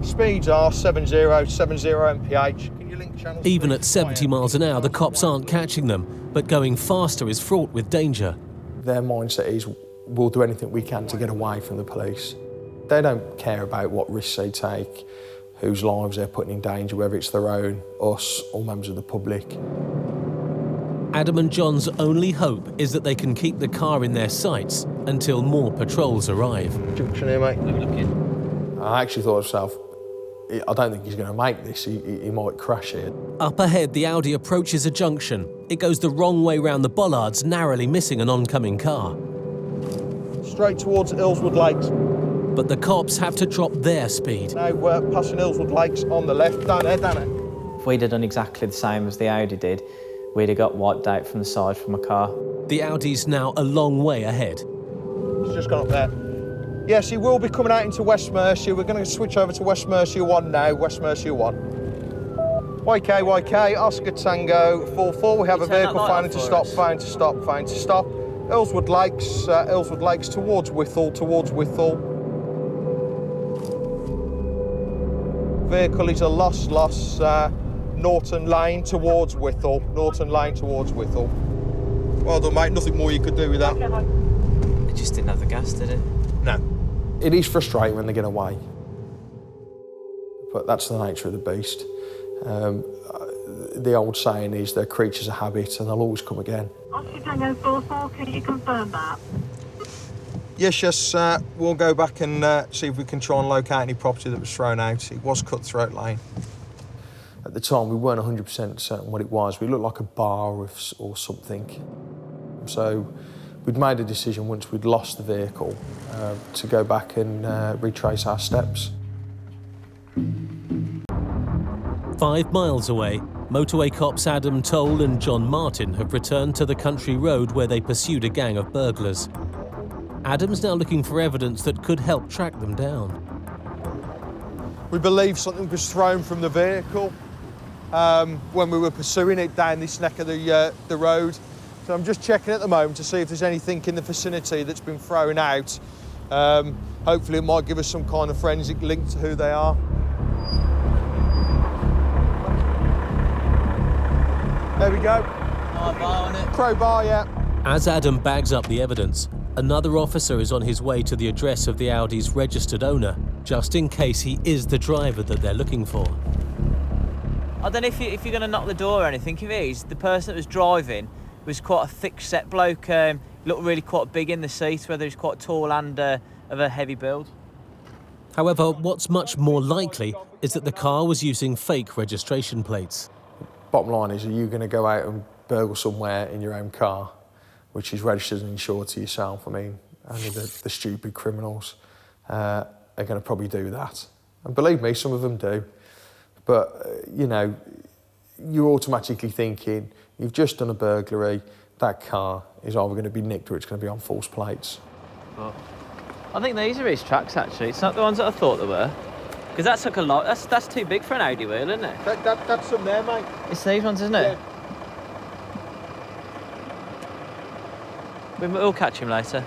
Speaker 21: Speeds are 70 mph. Can you link channels?
Speaker 1: Even at 70 miles an hour, the cops aren't catching them, but going faster is fraught with danger.
Speaker 5: Their mindset is, we'll do anything we can to get away from the police. They don't care about what risks they take, whose lives they're putting in danger, whether it's their own, us, or members of the public.
Speaker 1: Adam and John's only hope is that they can keep the car in their sights until more patrols arrive.
Speaker 21: Junction here, mate.
Speaker 5: I actually thought to myself, I don't think he's going to make this. He might crash here.
Speaker 1: Up ahead, the Audi approaches a junction. It goes the wrong way round the bollards, narrowly missing an oncoming car.
Speaker 21: Straight towards Ilswood Lakes.
Speaker 1: But the cops have to drop their speed.
Speaker 21: Now we're passing Ilswood Lakes on the left, down there.
Speaker 13: If we'd have done exactly the same as the Audi did, we'd have got wiped out from the side from a car.
Speaker 1: The Audi's now a long way ahead.
Speaker 21: He's just gone up there. Yes, he will be coming out into West Mercia. We're going to switch over to West Mercia 1 now, West Mercia 1. YK, Oscar Tango, 4-4. We have a vehicle failing to stop. Ilswood Lakes towards Whittle. Vehicle is a loss, Norton Lane towards Whittle. Well done, mate. Nothing more you could do with that.
Speaker 13: It just didn't have the gas, did it?
Speaker 21: No.
Speaker 5: It is frustrating when they get away, but that's the nature of the beast. The old saying is they're creatures of habit and they'll always come again.
Speaker 3: Oscar Tango 4-4, can you confirm that?
Speaker 21: Yes, we'll go back and see if we can try and locate any property that was thrown out. It was Cutthroat Lane.
Speaker 5: At the time, we weren't 100% certain what it was. We looked like a bar or something. So we'd made a decision once we'd lost the vehicle to go back and retrace our steps.
Speaker 1: 5 miles away, motorway cops Adam Toll and John Martin have returned to the country road where they pursued a gang of burglars. Adam's now looking for evidence that could help track them down.
Speaker 21: We believe something was thrown from the vehicle when we were pursuing it down this neck of the road. So I'm just checking at the moment to see if there's anything in the vicinity that's been thrown out. Hopefully it might give us some kind of forensic link to who they are. There we go. Crowbar, yeah.
Speaker 1: As Adam bags up the evidence, another officer is on his way to the address of the Audi's registered owner, just in case he is the driver that they're looking for.
Speaker 13: I don't know if you're going to knock the door or anything. If it is, the person that was driving was quite a thick-set bloke. Looked really quite big in the seat, whether he's quite tall and of a heavy build.
Speaker 1: However, what's much more likely is that the car was using fake registration plates.
Speaker 5: Bottom line is, are you going to go out and burgle somewhere in your own car, which is registered and insured to yourself? I mean, only the stupid criminals are going to probably do that. And believe me, some of them do. But, you know, you're automatically thinking, you've just done a burglary, that car is either going to be nicked or it's going to be on false plates.
Speaker 13: But I think these are his tracks, actually. It's not the ones that I thought they were. Because that's like a lot. That's too big for an Audi wheel, isn't it?
Speaker 21: That's them there, mate.
Speaker 13: It's these ones, isn't it? We'll catch him later.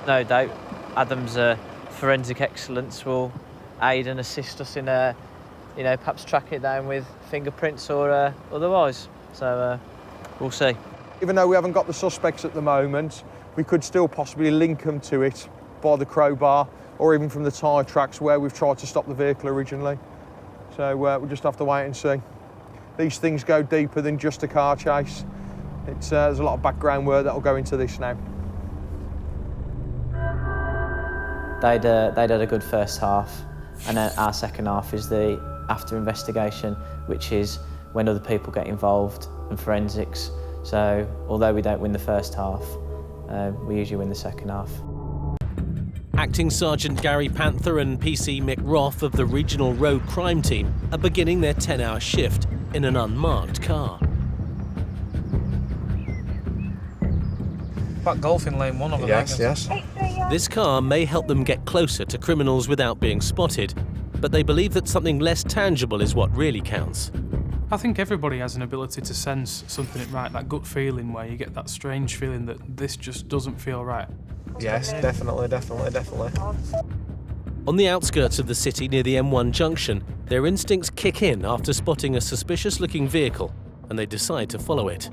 Speaker 13: No doubt. Adam's forensic excellence will aid and assist us in, perhaps tracking it down with fingerprints or otherwise. So we'll see.
Speaker 21: Even though we haven't got the suspects at the moment, we could still possibly link them to it by the crowbar or even from the tyre tracks where we've tried to stop the vehicle originally. So we'll just have to wait and see. These things go deeper than just a car chase. There's a lot of background work that'll go into this now.
Speaker 14: They'd had a good first half, and then our second half is the after investigation, which is when other people get involved and forensics. So although we don't win the first half, we usually win the second half.
Speaker 1: Acting Sergeant Gary Panther and PC Mick Roth of the Regional Road Crime Team are beginning their 10-hour shift in an unmarked car.
Speaker 12: Back golfing lane 1 over
Speaker 21: yes,
Speaker 12: there.
Speaker 21: Yes.
Speaker 1: This car may help them get closer to criminals without being spotted, but they believe that something less tangible is what really counts.
Speaker 12: I think everybody has an ability to sense something ain't right, that gut feeling where you get that strange feeling that this just doesn't feel right.
Speaker 21: Yes, definitely.
Speaker 1: On the outskirts of the city near the M1 junction, their instincts kick in after spotting a suspicious-looking vehicle, and they decide to follow it.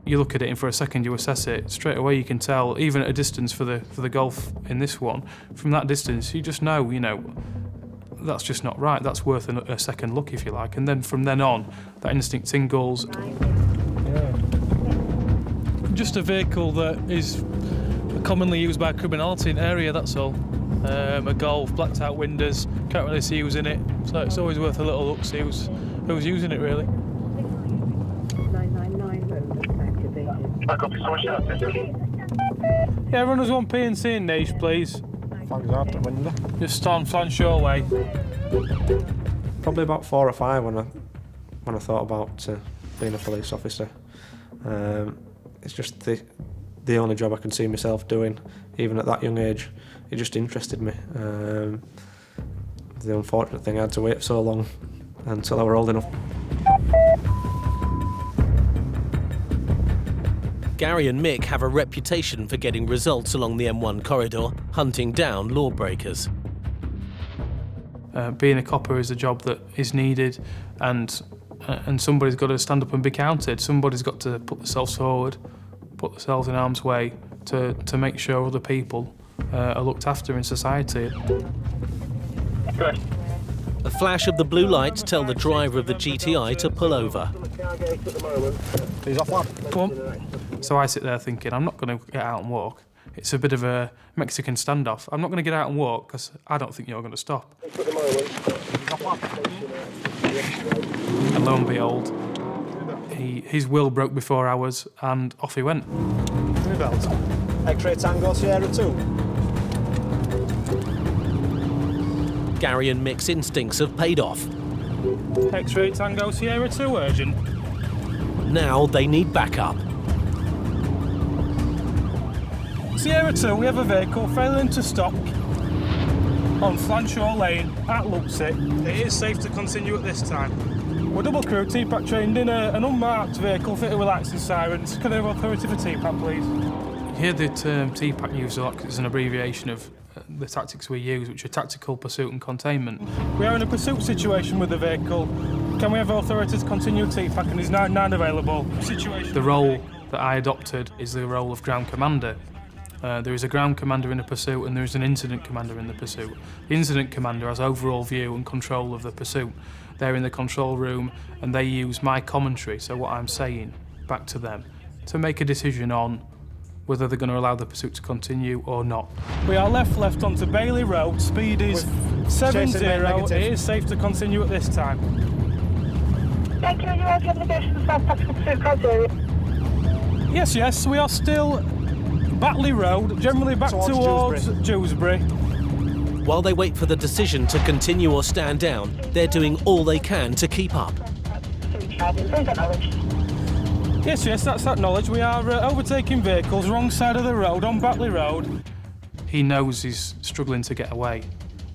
Speaker 12: You look at it and for a second you assess it, straight away you can tell, even at a distance for the Golf in this one, from that distance you just know, that's just not right, that's worth a second look if you like, and then from then on, that instinct tingles. Just a vehicle that is commonly used by criminality in the area, that's all. A Golf, blacked out windows, can't really see who's in it, so it's always worth a little look, see who's using it really. Yeah, runners 1P and C in Niche, please.
Speaker 21: Flags out the window.
Speaker 12: Just on Flanshaw Way.
Speaker 10: Probably about 4 or 5 when I thought about being a police officer. It's just the only job I can see myself doing, even at that young age. It just interested me. The unfortunate thing, I had to wait so long until I was old enough.
Speaker 1: Gary and Mick have a reputation for getting results along the M1 corridor, hunting down lawbreakers.
Speaker 12: Being a copper is a job that is needed, and somebody's got to stand up and be counted. Somebody's got to put themselves forward, put themselves in harm's way to make sure other people are looked after in society.
Speaker 1: A flash of the blue lights tell the driver of the GTI to pull over.
Speaker 21: He's off, lad.
Speaker 12: Come on. So I sit there thinking, I'm not going to get out and walk. It's a bit of a Mexican standoff. I'm not going to get out and walk because I don't think you're going to stop. And lo and behold, his will broke before ours and off he went.
Speaker 21: Belt. X-ray Tango Sierra 2.
Speaker 1: Gary and Mick's instincts have paid off.
Speaker 12: X-ray Tango Sierra 2 urgent.
Speaker 1: Now they need backup.
Speaker 12: Sierra 2, we have a vehicle failing to stop on Flanshaw Lane at Luxit. It is safe to continue at this time. We're double crew, TPAC trained in an unmarked vehicle fitted with lights and sirens. Can I have authority for TPAC, please? You hear the term TPAC used a lot because it's an abbreviation of the tactics we use, which are tactical pursuit and containment. We are in a pursuit situation with the vehicle. Can we have authority to continue TPAC, and is 9 available? Situation. The role that I adopted is the role of ground commander. There is a ground commander in a pursuit and there is an incident commander in the pursuit. The incident commander has overall view and control of the pursuit. They're in the control room and they use my commentary, so what I'm saying, back to them, to make a decision on whether they're going to allow the pursuit to continue or not. We are left onto Bailey Road, speed is 70, it is safe to continue at this time.
Speaker 3: Thank you, you have the obligation to start tactical pursuit criteria.
Speaker 12: Yes, we are still Batley Road, generally back towards Dewsbury.
Speaker 1: While they wait for the decision to continue or stand down, they're doing all they can to keep up.
Speaker 12: Yes, that's that knowledge. We are overtaking vehicles wrong side of the road on Batley Road. He knows he's struggling to get away.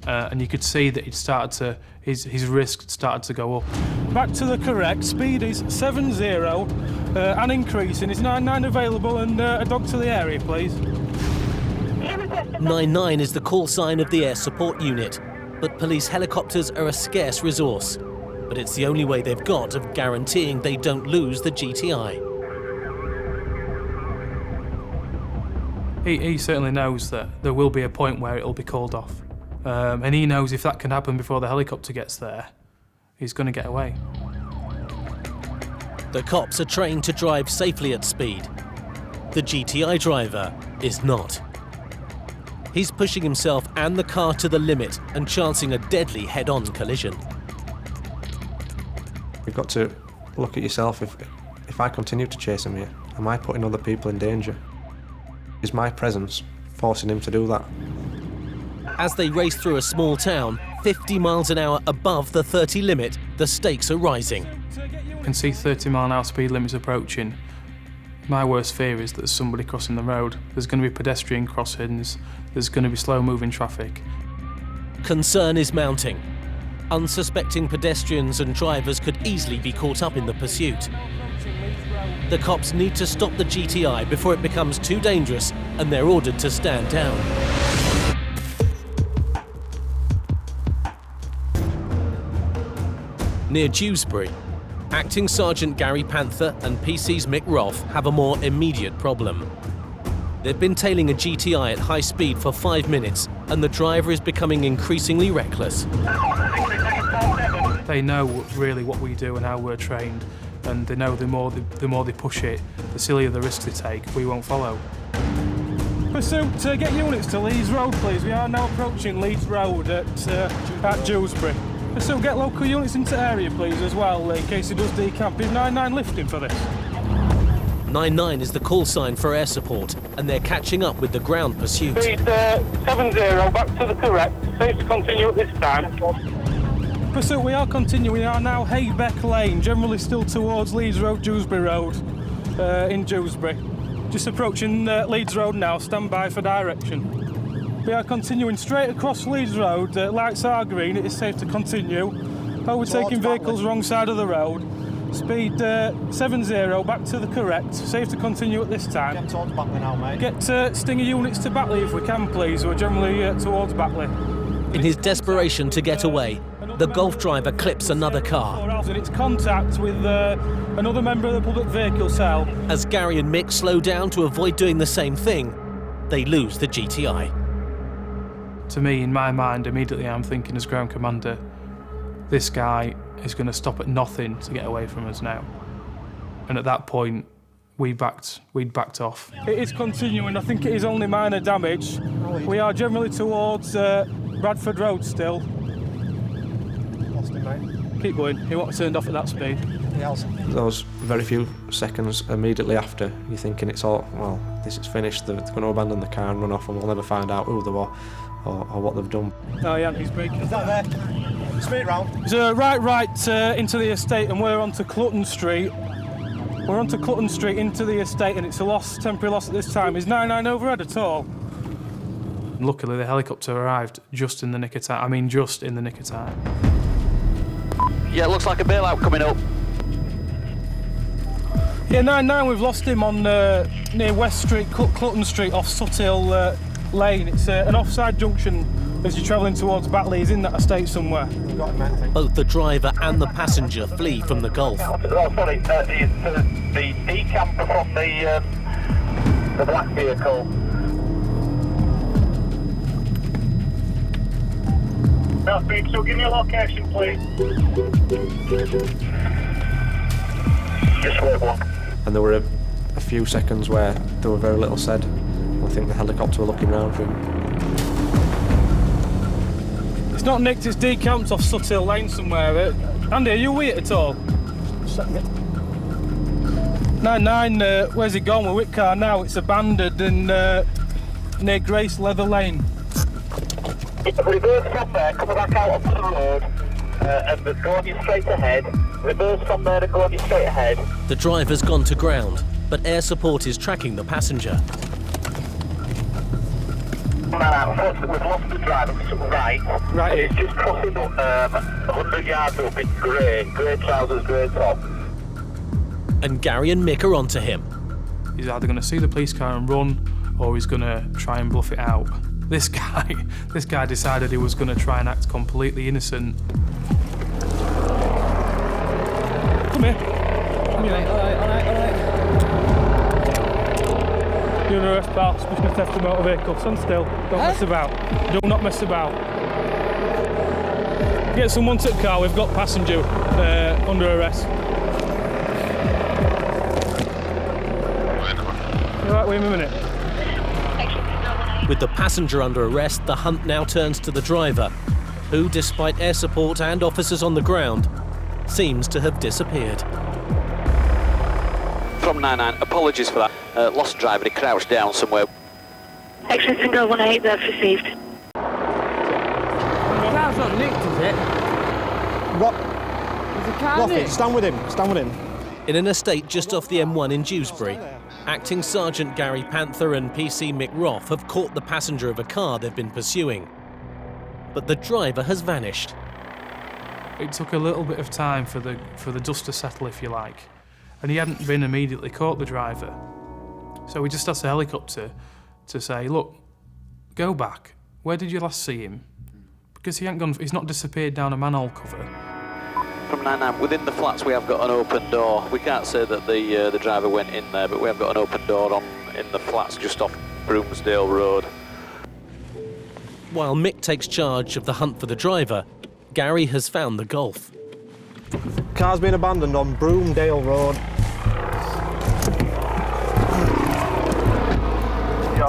Speaker 12: and you could see that his risk started to go up.
Speaker 11: Back to the correct, speed is 70 and increasing. Is 99 available, and a dog to the area, please.
Speaker 1: 99 is the call sign of the air support unit, but police helicopters are a scarce resource. But it's the only way they've got of guaranteeing they don't lose the GTI.
Speaker 12: He certainly knows that there will be a point where it'll be called off. And he knows if that can happen before the helicopter gets there, he's going to get away.
Speaker 1: The cops are trained to drive safely at speed. The GTI driver is not. He's pushing himself and the car to the limit and chancing a deadly head-on collision.
Speaker 8: You've got to look at yourself. If I continue to chase him here, am I putting other people in danger? Is my presence forcing him to do that?
Speaker 1: As they race through a small town, 50 miles an hour above the 30 limit, the stakes are rising.
Speaker 12: You can see 30-mile-an-hour speed limits approaching. My worst fear is that there's somebody crossing the road. There's going to be pedestrian crossings. There's going to be slow-moving traffic.
Speaker 1: Concern is mounting. Unsuspecting pedestrians and drivers could easily be caught up in the pursuit. The cops need to stop the GTI before it becomes too dangerous, and they're ordered to stand down. Near Dewsbury, Acting Sergeant Gary Panther and PC's Mick Roth have a more immediate problem. They've been tailing a GTI at high speed for 5 minutes, and the driver is becoming increasingly reckless.
Speaker 12: They know really what we do and how we're trained, and they know the more they push it, the sillier the risks they take, we won't follow.
Speaker 11: Pursuit, get units to Leeds Road, please. We are now approaching Leeds Road at Dewsbury. Pursuit, get local units into area, please, as well, in case he does decamp. Is 99 lifting for this?
Speaker 1: 99 is the call sign for air support, and they're catching up with the ground pursuit.
Speaker 23: Speed 70, back to the correct. Safe to continue at this time.
Speaker 11: Pursuit, we are continuing. We are now Haybeck Lane, generally still towards Leeds Road, Dewsbury Road, in Dewsbury. Just approaching Leeds Road now, stand by for direction. We are continuing straight across Leeds Road, lights are green, it is safe to continue. Overtaking vehicles wrong side of the road. Speed 70, back to the correct, safe to continue at this time.
Speaker 4: Get towards Batley now, mate.
Speaker 11: Get Stinger units to Batley if we can, please. We're generally towards Batley.
Speaker 1: In his desperation to get away, the Golf driver clips another car.
Speaker 11: And it's contact with another member of the public vehicle cell.
Speaker 1: As Gary and Mick slow down to avoid doing the same thing, they lose the GTI.
Speaker 12: To me, in my mind, immediately I'm thinking as ground commander, this guy is going to stop at nothing to get away from us now. And at that point, we'd backed off.
Speaker 11: It is continuing. I think it is only minor damage. We are generally towards Bradford Road still.
Speaker 4: Lost him, mate.
Speaker 11: Keep going. He won't turned off at that speed.
Speaker 8: Those very few seconds immediately after, you're thinking it's all, well, this is finished, they're going to abandon the car and run off and we'll never find out who they were or what they've done.
Speaker 11: Oh yeah, he's braking.
Speaker 4: Is that there? Straight round.
Speaker 11: It's right into the estate, and we're onto Clutton Street. We're onto Clutton Street into the estate, and it's a temporary loss at this time. Is 99 overhead at all?
Speaker 12: Luckily, the helicopter arrived just in the nick of time. I mean, just in the nick of time.
Speaker 23: Yeah, looks like a bailout coming up.
Speaker 11: Yeah, 99, we've lost him on near West Street, Clutton Street, off Suthill Lane. It's an offside junction as you're travelling towards Batley. He's in that estate somewhere.
Speaker 1: Both the driver and the passenger flee from the Golf.
Speaker 23: Oh, sorry, the decamper from the black vehicle. Now, so give me a location, please. Just wait one.
Speaker 8: And there were a few seconds where there were very little said. I think the helicopter were looking round for him.
Speaker 11: It's not nicked, it's decamped off Suthill Lane somewhere. Andy, are you with it at all? 99, where's he gone? We're with car now. It's abandoned in near Grace Leather Lane.
Speaker 23: Reverse from there, coming back out onto the road, and go on you straight ahead. Reverse from there and go on you straight ahead.
Speaker 1: The driver's gone to ground, but air support is tracking the passenger.
Speaker 23: unfortunately, we've lost the driver to the right.
Speaker 12: Right.
Speaker 23: It's just crossing 100 yards up in grey trousers, grey top.
Speaker 1: And Gary and Mick are onto him.
Speaker 12: He's either going to see the police car and run, or he's going to try and bluff it out. This guy decided he was going to try and act completely innocent. Come here. Come here.
Speaker 23: All right.
Speaker 12: You're under arrest, pal. Suspicion of theft of motor vehicle. Stand still. Don't mess about. Do not mess about. Get someone to the car. We've got passenger under arrest. All right, wait a minute.
Speaker 1: With the passenger under arrest, the hunt now turns to the driver, who, despite air support and officers on the ground, seems to have disappeared.
Speaker 7: From 99, apologies for that. Lost driver, he crouched down somewhere.
Speaker 3: X-ray Tango 18, that's received.
Speaker 19: The car's not nicked, is it?
Speaker 21: What?
Speaker 19: Is the car
Speaker 21: Lock it,
Speaker 19: nicked?
Speaker 21: stand with him.
Speaker 1: In an estate just off the M1 in Dewsbury, Acting Sergeant Gary Panther and PC Mick Roth have caught the passenger of a car they've been pursuing. But the driver has vanished.
Speaker 12: It took a little bit of time for the dust to settle, if you like, and he hadn't been immediately caught, the driver. So we just asked the helicopter to say, look, go back. Where did you last see him? Because he's not disappeared down a manhole cover.
Speaker 7: From 99, within the flats we have got an open door. We can't say that the driver went in there, but we have got an open door in the flats just off Broomsdale Road.
Speaker 1: While Mick takes charge of the hunt for the driver, Gary has found the Golf.
Speaker 21: Car's been abandoned on Broomdale Road.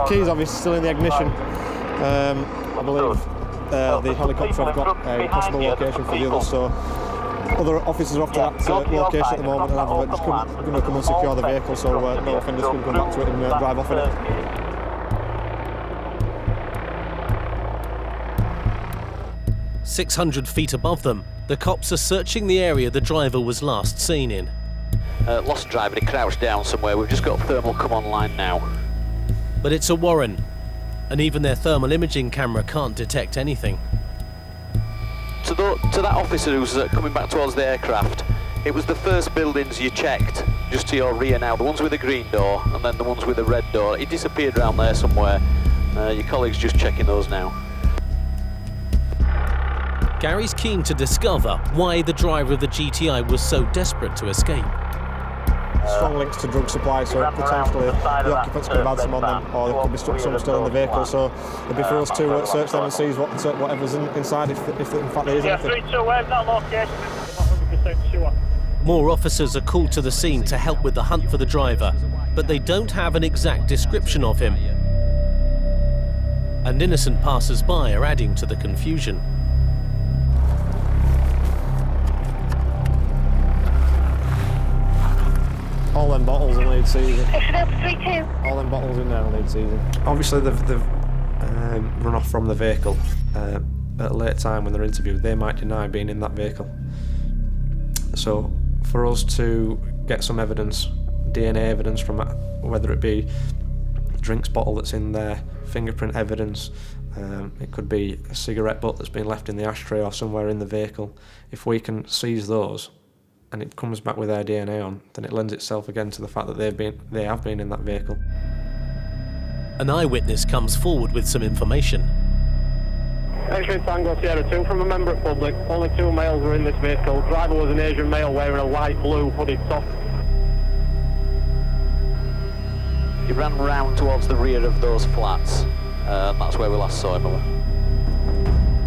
Speaker 21: Keys obviously still in the ignition. I believe the helicopter have got a possible location for the others, so other officers are off to that location at the moment and have just going to come and secure the vehicle, so no offenders can come back to it and drive off in it.
Speaker 1: 600 feet above them, the cops are searching the area the driver was last seen in.
Speaker 7: Lost driver, he crouched down somewhere. We've just got thermal come online now.
Speaker 1: But it's a warren, and even their thermal imaging camera can't detect anything.
Speaker 7: To that officer who's coming back towards the aircraft, it was the first buildings you checked, just to your rear now, the ones with the green door and then the ones with the red door. He disappeared around there somewhere. Your colleague's just checking those now.
Speaker 1: Gary's keen to discover why the driver of the GTI was so desperate to escape.
Speaker 21: Strong links to drug supply, so potentially the occupants could have had some on them, or there could be some still in the vehicle, so it'd be for us to search them and see whatever's inside, if in fact there is anything.
Speaker 23: 3-2, where's that location? 100% sure.
Speaker 1: More officers are called to the scene to help with the hunt for the driver, but they don't have an exact description of him. And innocent passers-by are adding to the confusion.
Speaker 21: All them bottles will need seizing.
Speaker 3: X-ray 3-2.
Speaker 21: All them bottles in there will need seizing.
Speaker 8: Obviously they've run off from the vehicle at a late time when they're interviewed. They might deny being in that vehicle. So for us to get some evidence, DNA evidence from whether it be drinks bottle that's in there, fingerprint evidence, it could be a cigarette butt that's been left in the ashtray or somewhere in the vehicle. If we can seize those and it comes back with their DNA on, then it lends itself again to the fact that they have been in that vehicle.
Speaker 1: An eyewitness comes forward with some information.
Speaker 23: X-ray Tango Sierra 2 from a member of public. Only 2 males were in this vehicle. Driver was an Asian male wearing a light blue hooded top.
Speaker 7: He ran round towards the rear of those flats. That's where we last saw him.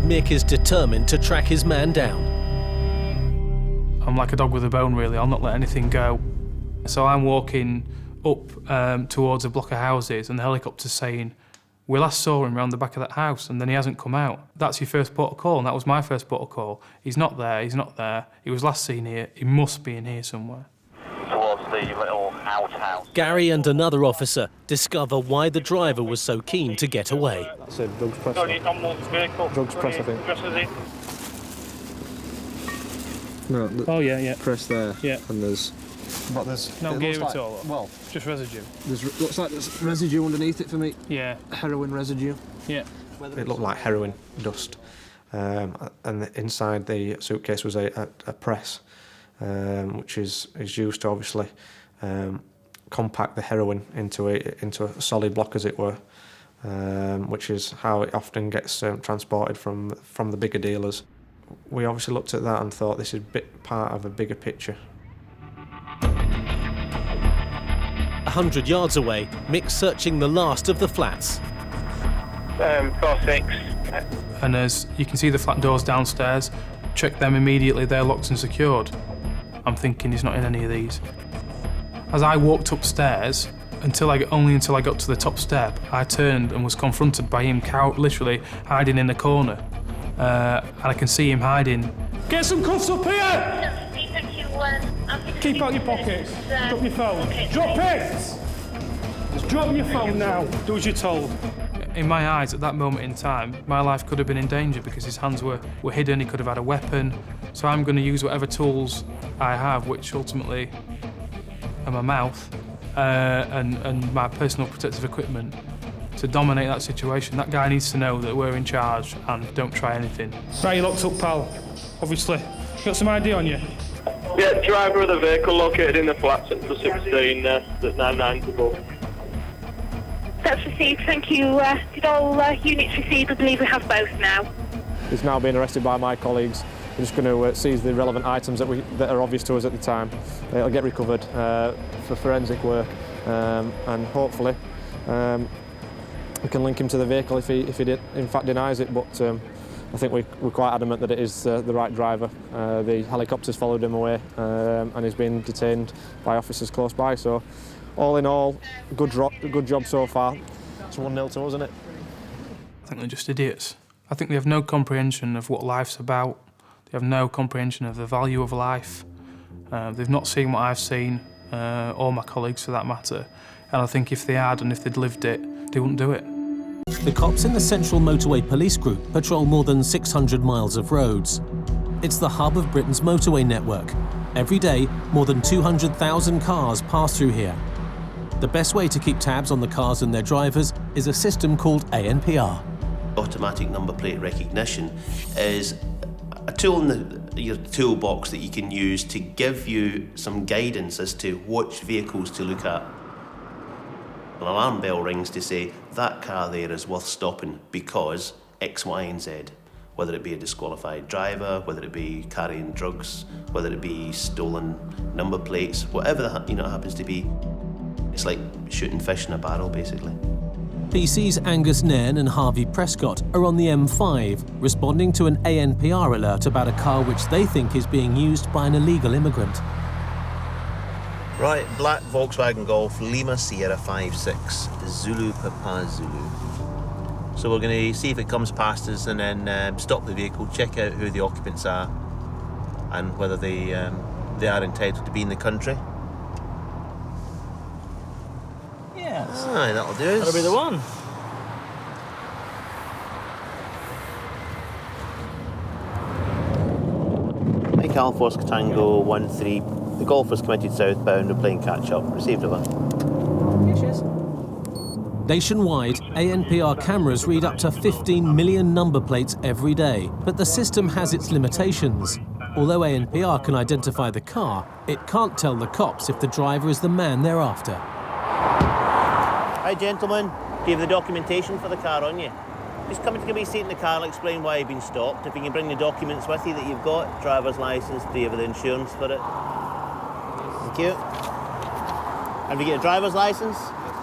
Speaker 1: Mick is determined to track his man down.
Speaker 12: I'm like a dog with a bone, really. I'll not let anything go. So I'm walking up towards a block of houses, and the helicopter's saying, we last saw him round the back of that house, and then he hasn't come out. That's your first port of call, and that was my first port of call. He's not there, he's not there. He was last seen here. He must be in here somewhere.
Speaker 7: Towards the little outhouse.
Speaker 1: Gary and another officer discover why the driver was so keen to get away.
Speaker 21: That's a drugs press.
Speaker 23: Drugs
Speaker 21: press, I think. No,
Speaker 12: oh yeah.
Speaker 21: Press there.
Speaker 12: Yeah.
Speaker 21: And there's
Speaker 12: no gear at all. Well, just residue.
Speaker 21: Looks like there's residue underneath it for me.
Speaker 12: Yeah.
Speaker 21: Heroin residue.
Speaker 12: Yeah.
Speaker 8: It looked like heroin dust. And inside the suitcase was a press, which is used to obviously compact the heroin into a solid block, as it were, which is how it often gets transported from the bigger dealers. We obviously looked at that and thought this is part of a bigger picture.
Speaker 1: 100 yards away, Mick's searching the last of the flats.
Speaker 16: 4-6.
Speaker 12: And as you can see the flat doors downstairs, check them immediately, they're locked and secured. I'm thinking he's not in any of these. As I walked upstairs, only until I got to the top step, I turned and was confronted by him literally hiding in the corner. And I can see him hiding.
Speaker 19: Get some cuffs up here! Keep out your pockets. Drop your phone. Drop it! Just drop your phone now. Do as you're told.
Speaker 12: In my eyes, at that moment in time, my life could have been in danger because his hands were hidden, he could have had a weapon. So I'm going to use whatever tools I have, which ultimately are my mouth and my personal protective equipment, to dominate that situation. That guy needs to know that we're in charge and don't try anything.
Speaker 19: Right, you locked up, pal. Obviously. You got some ID on you?
Speaker 16: Yeah, driver of the vehicle located in the flats at the 16 that's 99 above.
Speaker 3: That's received, thank you. Did all units receive? I believe we have both now.
Speaker 8: He's now been arrested by my colleagues. We're just going to seize the relevant items that are obvious to us at the time. It'll get recovered for forensic work, and hopefully we can link him to the vehicle if he in fact denies it. But I think we're quite adamant that it is the right driver. The helicopters followed him away, and he's been detained by officers close by. So, all in all, good job so far. It's 1-0 to us, isn't it?
Speaker 12: I think they're just idiots. I think they have no comprehension of what life's about. They have no comprehension of the value of life. They've not seen what I've seen, or my colleagues for that matter. And I think if they had and if they'd lived it, they wouldn't do it.
Speaker 1: The cops in the Central Motorway Police Group patrol more than 600 miles of roads. It's the hub of Britain's motorway network. Every day, more than 200,000 cars pass through here. The best way to keep tabs on the cars and their drivers is a system called ANPR.
Speaker 2: Automatic number plate recognition is a tool in your toolbox that you can use to give you some guidance as to which vehicles to look at. An alarm bell rings to say that car there is worth stopping because X, Y, and Z. Whether it be a disqualified driver, whether it be carrying drugs, whether it be stolen number plates, whatever that happens to be. It's like shooting fish in a barrel, basically.
Speaker 1: BC's Angus Nairn and Harvey Prescott are on the M5, responding to an ANPR alert about a car which they think is being used by an illegal immigrant.
Speaker 2: Right, black Volkswagen Golf, Lima Sierra 56, Zulu Papa Zulu. So we're going to see if it comes past us and then stop the vehicle, check out who the occupants are and whether they are entitled to be in the country.
Speaker 13: Yes.
Speaker 2: Aye, that'll do us.
Speaker 13: That'll be the one.
Speaker 2: Mike Alpha Oscar Tango 13. The Golf is committed southbound. We're playing catch up. Received over.
Speaker 1: Nationwide, ANPR cameras read up to 15 million number plates every day, but the system has its limitations. Although ANPR can identify the car, it can't tell the cops if the driver is the man they're after.
Speaker 2: Hi gentlemen, do you have the documentation for the car on you? Just come to give me a seat in the car, I'll explain why you've been stopped. If you can bring the documents with you that you've got, driver's licence, do you have the insurance for it? Thank you. Have you got a driver's licence?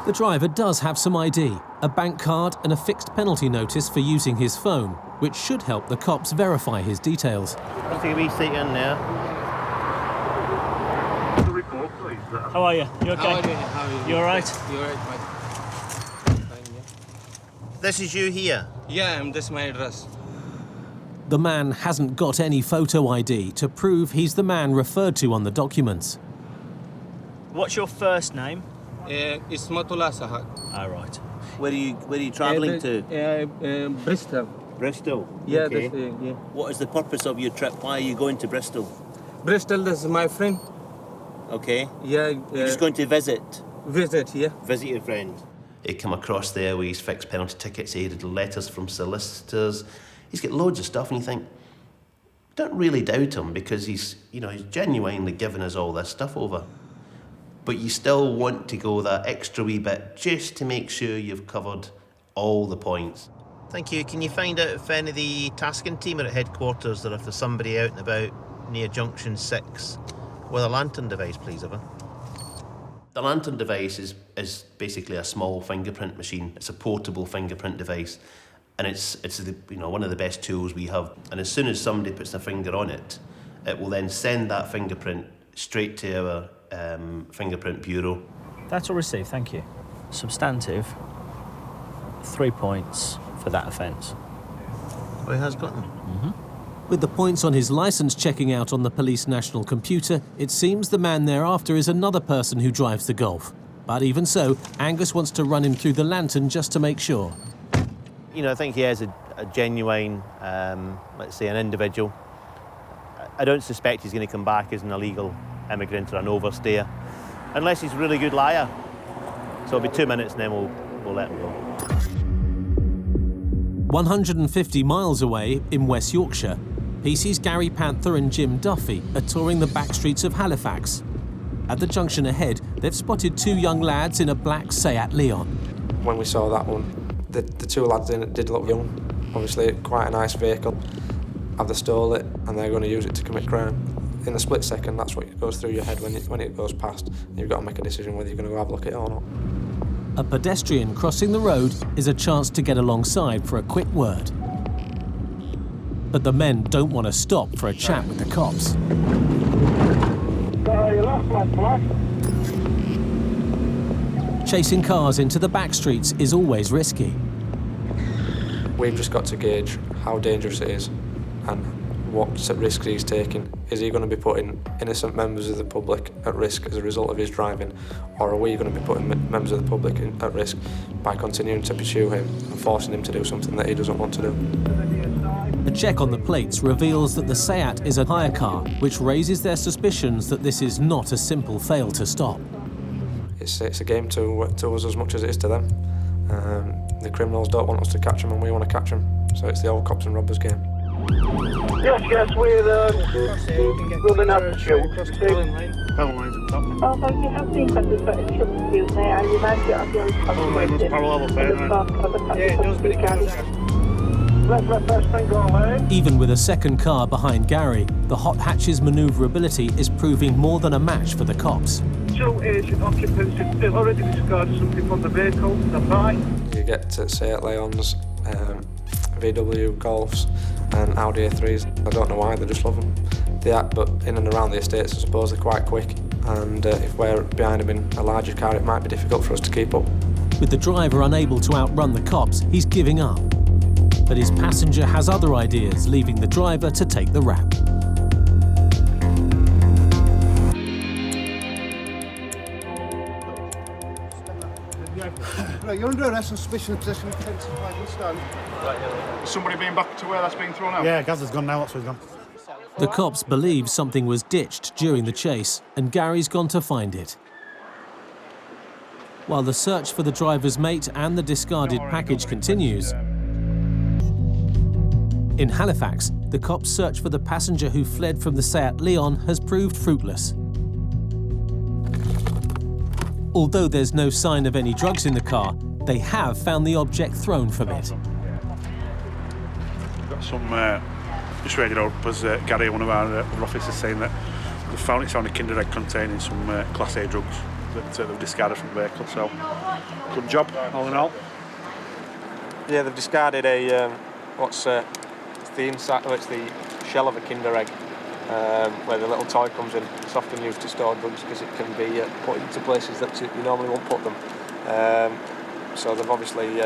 Speaker 1: The driver does have some ID, a bank card and a fixed penalty notice for using his phone, which should help the cops verify his details.
Speaker 2: Just take a wee seat in there.
Speaker 13: How are you? You okay?
Speaker 2: How are you?
Speaker 13: You all right?
Speaker 2: You all right, mate? This is you here?
Speaker 15: Yeah, this is my address.
Speaker 1: The man hasn't got any photo ID to prove he's the man referred to on the documents.
Speaker 13: What's your first name?
Speaker 15: Ismatullah Sahak.
Speaker 13: All right.
Speaker 2: Where are you travelling to?
Speaker 15: Bristol.
Speaker 2: Bristol?
Speaker 15: Yeah,
Speaker 2: okay.
Speaker 15: yeah.
Speaker 2: What is the purpose of your trip? Why are you going to Bristol?
Speaker 15: Bristol, this is my friend.
Speaker 2: Okay.
Speaker 15: Yeah.
Speaker 2: You're just going to visit?
Speaker 15: Visit, yeah.
Speaker 2: Visit your friend. He come across there with his fixed penalty tickets, he had letters from solicitors. He's got loads of stuff, and you think, don't really doubt him because he's genuinely given us all this stuff over. But you still want to go that extra wee bit just to make sure you've covered all the points.
Speaker 9: Thank you. Can you find out if any of the tasking team are at headquarters, or if there's somebody out and about near Junction 6 with a lantern device, please, Evan?
Speaker 2: The lantern device is basically a small fingerprint machine. It's a portable fingerprint device, and it's one of the best tools we have. And as soon as somebody puts their finger on it, it will then send that fingerprint straight to our fingerprint bureau.
Speaker 17: That's all received, thank you. Substantive, 3 points for that offence.
Speaker 9: Oh, he has got them?
Speaker 17: Mm-hmm.
Speaker 1: With the points on his licence checking out on the police national computer, it seems the man thereafter is another person who drives the Golf. But even so, Angus wants to run him through the lantern just to make sure.
Speaker 9: I think he has a genuine, let's say, an individual. I don't suspect he's going to come back as an illegal immigrant or an overstayer, unless he's a really good liar. So it'll be 2 minutes and then we'll let him go.
Speaker 1: 150 miles away in West Yorkshire, PC's Gary Panther and Jim Duffy are touring the back streets of Halifax. At the junction ahead, they've spotted 2 young lads in a black Seat Leon.
Speaker 8: When we saw that one, the 2 lads in it did look young. Obviously, quite a nice vehicle. Have they stole it and they're going to use it to commit crime? In a split second, that's what goes through your head when it goes past. You've got to make a decision whether you're going to go have a look at it or not.
Speaker 1: A pedestrian crossing the road is a chance to get alongside for a quick word. But the men don't want to stop for a chat with the cops. Chasing cars into the back streets is always risky.
Speaker 8: We've just got to gauge how dangerous it is and what risks he's taking. Is he going to be putting innocent members of the public at risk as a result of his driving, or are we going to be putting members of the public at risk by continuing to pursue him and forcing him to do something that he doesn't want to do?
Speaker 1: A check on the plates reveals that the Seat is a hire car, which raises their suspicions that this is not a simple fail to stop.
Speaker 8: It's a game to us as much as it is to them. The criminals don't want us to catch them and we want to catch them, so it's the old cops and robbers game.
Speaker 23: Yes, we're running out of fuel.
Speaker 3: Although you have been considered to you, may I remind you of your responsibility
Speaker 1: Even with a second car behind Gary, the hot hatch's manoeuvrability is proving more than a match for the cops.
Speaker 23: 2 agent occupants have already discarded something from the vehicle. They're fine.
Speaker 8: You get to Seat Leons, VW Golfs and Audi A3s. I don't know why, they just love them. But in and around the estates, I suppose they're quite quick, and if we're behind them in a larger car, it might be difficult for us to keep up.
Speaker 1: With the driver unable to outrun the cops, he's giving up. But his passenger has other ideas, leaving the driver to take the rap.
Speaker 21: Right, you're under arrest on suspicion of possession of offensive weapons. Stand. Is somebody being back to where that's been thrown out?
Speaker 20: Yeah, Gazza's gone now, that's where he's gone.
Speaker 1: The cops believe something was ditched during the chase, and Gary's gone to find it. While the search for the driver's mate and the discarded package continues, in Halifax, the cops' search for the passenger who fled from the Seat Leon has proved fruitless. Although there's no sign of any drugs in the car, they have found the object thrown from it.
Speaker 20: We've got some just regular up as Gary, one of our officers, saying that they found a Kinder Egg containing some Class A drugs that they've discarded from the vehicle. So, good job, all in all.
Speaker 8: Yeah, they've discarded a it's the inside. It's the shell of a Kinder Egg, where the little toy comes in. It's often used to store drugs because it can be put into places that you normally won't put them. So they've obviously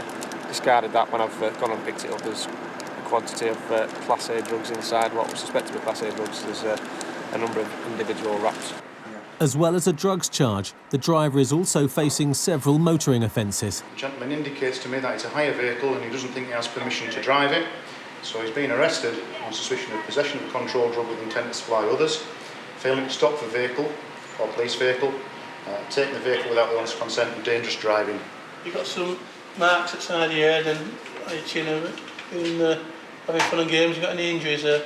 Speaker 8: discarded that when I've gone and picked it up. There's a quantity of Class A drugs inside. What was suspected to be Class A drugs. There's a number of individual wraps.
Speaker 1: As well as a drugs charge, the driver is also facing several motoring offences.
Speaker 21: The gentleman indicates to me that it's a hire vehicle and he doesn't think he has permission to drive it. So he's been arrested on suspicion of possession of a controlled drug with intent to supply others, failing to stop for vehicle or police vehicle, taking the vehicle without the honest consent and dangerous driving.
Speaker 6: You got some marks at the side of your head and on your chin and having fun and games. You got any injuries there?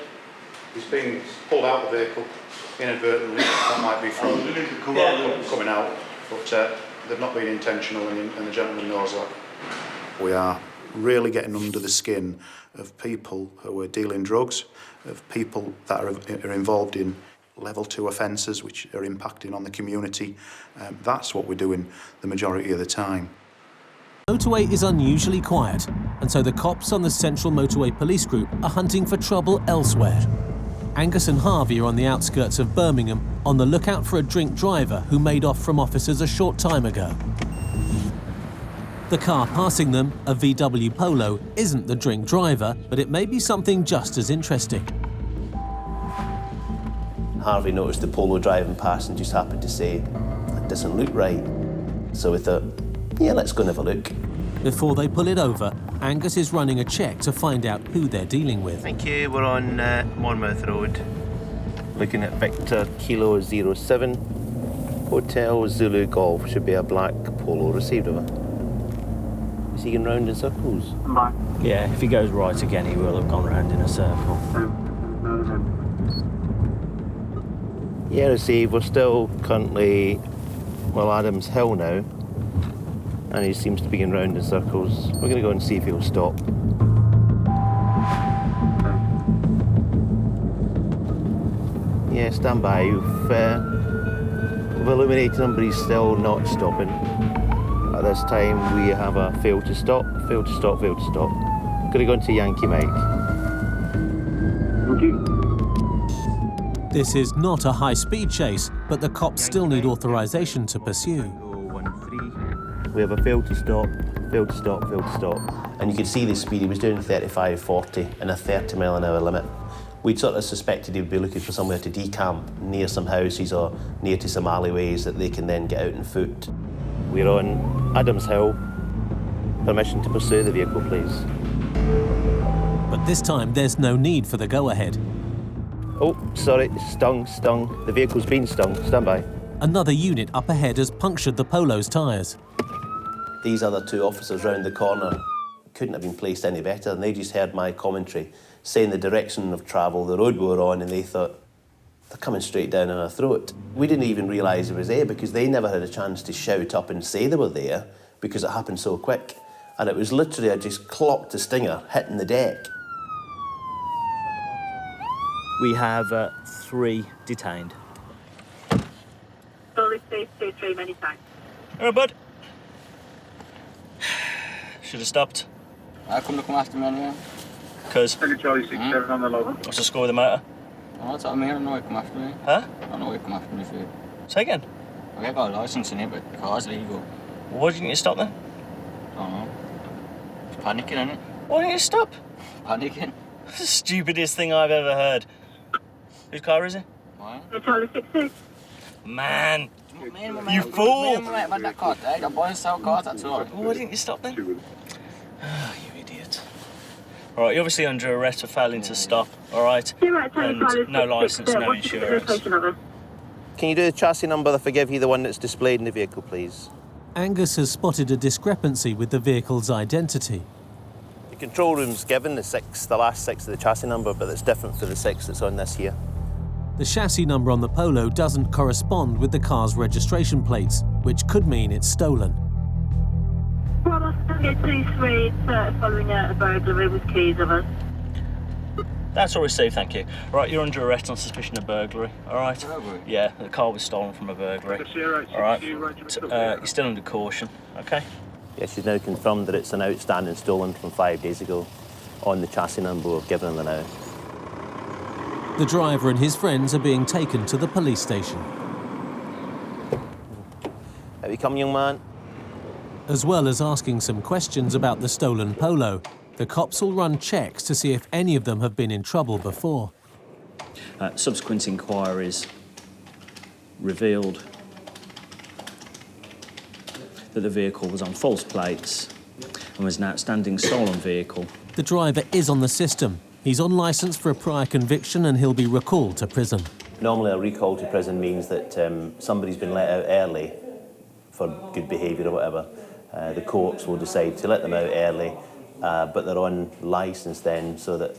Speaker 18: He's been pulled out of the vehicle inadvertently. That might be from coming out, but they've not been intentional, and the gentleman knows that. We are really getting under the skin of people who are dealing drugs, of people that are involved in level 2 offences which are impacting on the community. That's what we're doing the majority of the time.
Speaker 1: The motorway is unusually quiet, and so the cops on the Central Motorway Police Group are hunting for trouble elsewhere. Angus and Harvey are on the outskirts of Birmingham on the lookout for a drink driver who made off from officers a short time ago. The car passing them, a VW Polo, isn't the drink driver, but it may be something just as interesting.
Speaker 2: Harvey noticed the Polo driving past and just happened to say, "That doesn't look right." So we thought, yeah, let's go and have a look.
Speaker 1: Before they pull it over, Angus is running a check to find out who they're dealing with.
Speaker 2: Thank you, we're on Monmouth Road. Looking at Victor Kilo 07, Hotel Zulu Golf, should be a black Polo received over. Is he going round in circles?
Speaker 17: Yeah, if he goes right again, he will have gone round in a circle.
Speaker 2: Yeah, received. We're still currently, Adams Hill now, and he seems to be going round in circles. We're going to go and see if he'll stop. Yeah, stand by. We've illuminated him, but he's still not stopping. At this time, we have a fail to stop, fail to stop, fail to stop. Going to go into Yankee Mike. Thank you.
Speaker 1: This is not a high-speed chase, but the cops still need authorization to pursue.
Speaker 2: We have a fail to stop, fail to stop, fail to stop. And you could see the speed. He was doing 35, 40 and a 30 mile an hour limit. We'd sort of suspected he'd be looking for somewhere to decamp near some houses or near to some alleyways that they can then get out on foot. We're on Adams Hill. Permission to pursue the vehicle, please.
Speaker 1: But this time, there's no need for the go-ahead.
Speaker 2: Oh, sorry, stung. The vehicle's been stung. Stand by.
Speaker 1: Another unit up ahead has punctured the Polo's tyres.
Speaker 2: These other two officers round the corner couldn't have been placed any better, and they just heard my commentary saying the direction of travel, the road we were on, and they thought, they're coming straight down on our throat. We didn't even realise it was there because they never had a chance to shout up and say they were there because it happened so quick. And it was literally, I just clocked the stinger hitting the deck.
Speaker 17: We have 3 detained.
Speaker 3: Sorry, 2-3, many thanks.
Speaker 17: All right, bud. Should have stopped.
Speaker 22: How come they come after me anyway?
Speaker 17: Because.
Speaker 22: Charlie 67 on the log.
Speaker 17: What's the score with the motor?
Speaker 22: Oh, that's what I mean. I don't know why you come after me.
Speaker 17: Huh?
Speaker 22: I don't know why you come after me for it.
Speaker 17: Say again.
Speaker 22: I got a licence in it, but the car's legal.
Speaker 17: Why didn't you stop then?
Speaker 22: I don't know. Just panicking, innit?
Speaker 17: Why didn't you stop?
Speaker 22: Panicking.
Speaker 17: That's the stupidest thing I've ever heard. Whose car is it?
Speaker 22: Mine.
Speaker 3: Charlie 66.
Speaker 17: Man! You fool!
Speaker 22: Me and my mate had that car today. I buy and sell cars, that's all.
Speaker 17: Why didn't you stop then? Oh, you idiot. All right, you're obviously under arrest for failing to stop, all right? And no licence, no insurance.
Speaker 2: Can you do the chassis number, forgive you, the one that's displayed in the vehicle, please?
Speaker 1: Angus has spotted a discrepancy with the vehicle's identity.
Speaker 2: The control room's given the last 6 of the chassis number, but it's different for the 6 that's on this here.
Speaker 1: The chassis number on the Polo doesn't correspond with the car's registration plates, which could mean it's stolen.
Speaker 3: Bravo 23, following a burglary with keys of us.
Speaker 17: That's all received, thank you. All right, you're under arrest on suspicion of burglary, all right?
Speaker 22: Burglary?
Speaker 17: Yeah, the car was stolen from a burglary. All right, you're still under caution, okay?
Speaker 2: Yes, she's now confirmed that it's an outstanding stolen from 5 days ago on the chassis number we've given them now.
Speaker 1: The driver and his friends are being taken to the police station.
Speaker 2: Have you come, young man?
Speaker 1: As well as asking some questions about the stolen Polo, the cops will run checks to see if any of them have been in trouble before.
Speaker 17: Subsequent inquiries revealed that the vehicle was on false plates and was an outstanding stolen vehicle.
Speaker 1: The driver is on the system. He's on licence for a prior conviction and he'll be recalled to prison.
Speaker 2: Normally a recall to prison means that somebody's been let out early for good behaviour or whatever. the courts will decide to let them out early, but they're on licence then, so that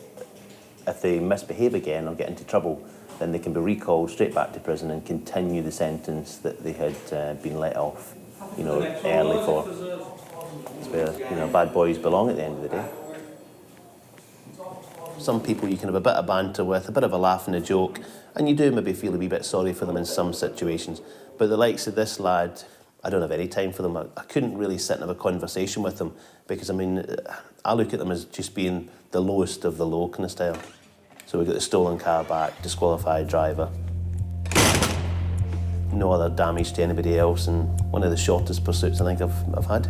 Speaker 2: if they misbehave again or get into trouble, then they can be recalled straight back to prison and continue the sentence that they had been let off, early for. It's where, bad boys belong at the end of the day. Some people you can have a bit of banter with, a bit of a laugh and a joke, and you do maybe feel a wee bit sorry for them in some situations. But the likes of this lad, I don't have any time for them. I couldn't really sit and have a conversation with them because, I look at them as just being the lowest of the low kind of style. So we've got the stolen car back, disqualified driver, no other damage to anybody else, and one of the shortest pursuits I think I've had.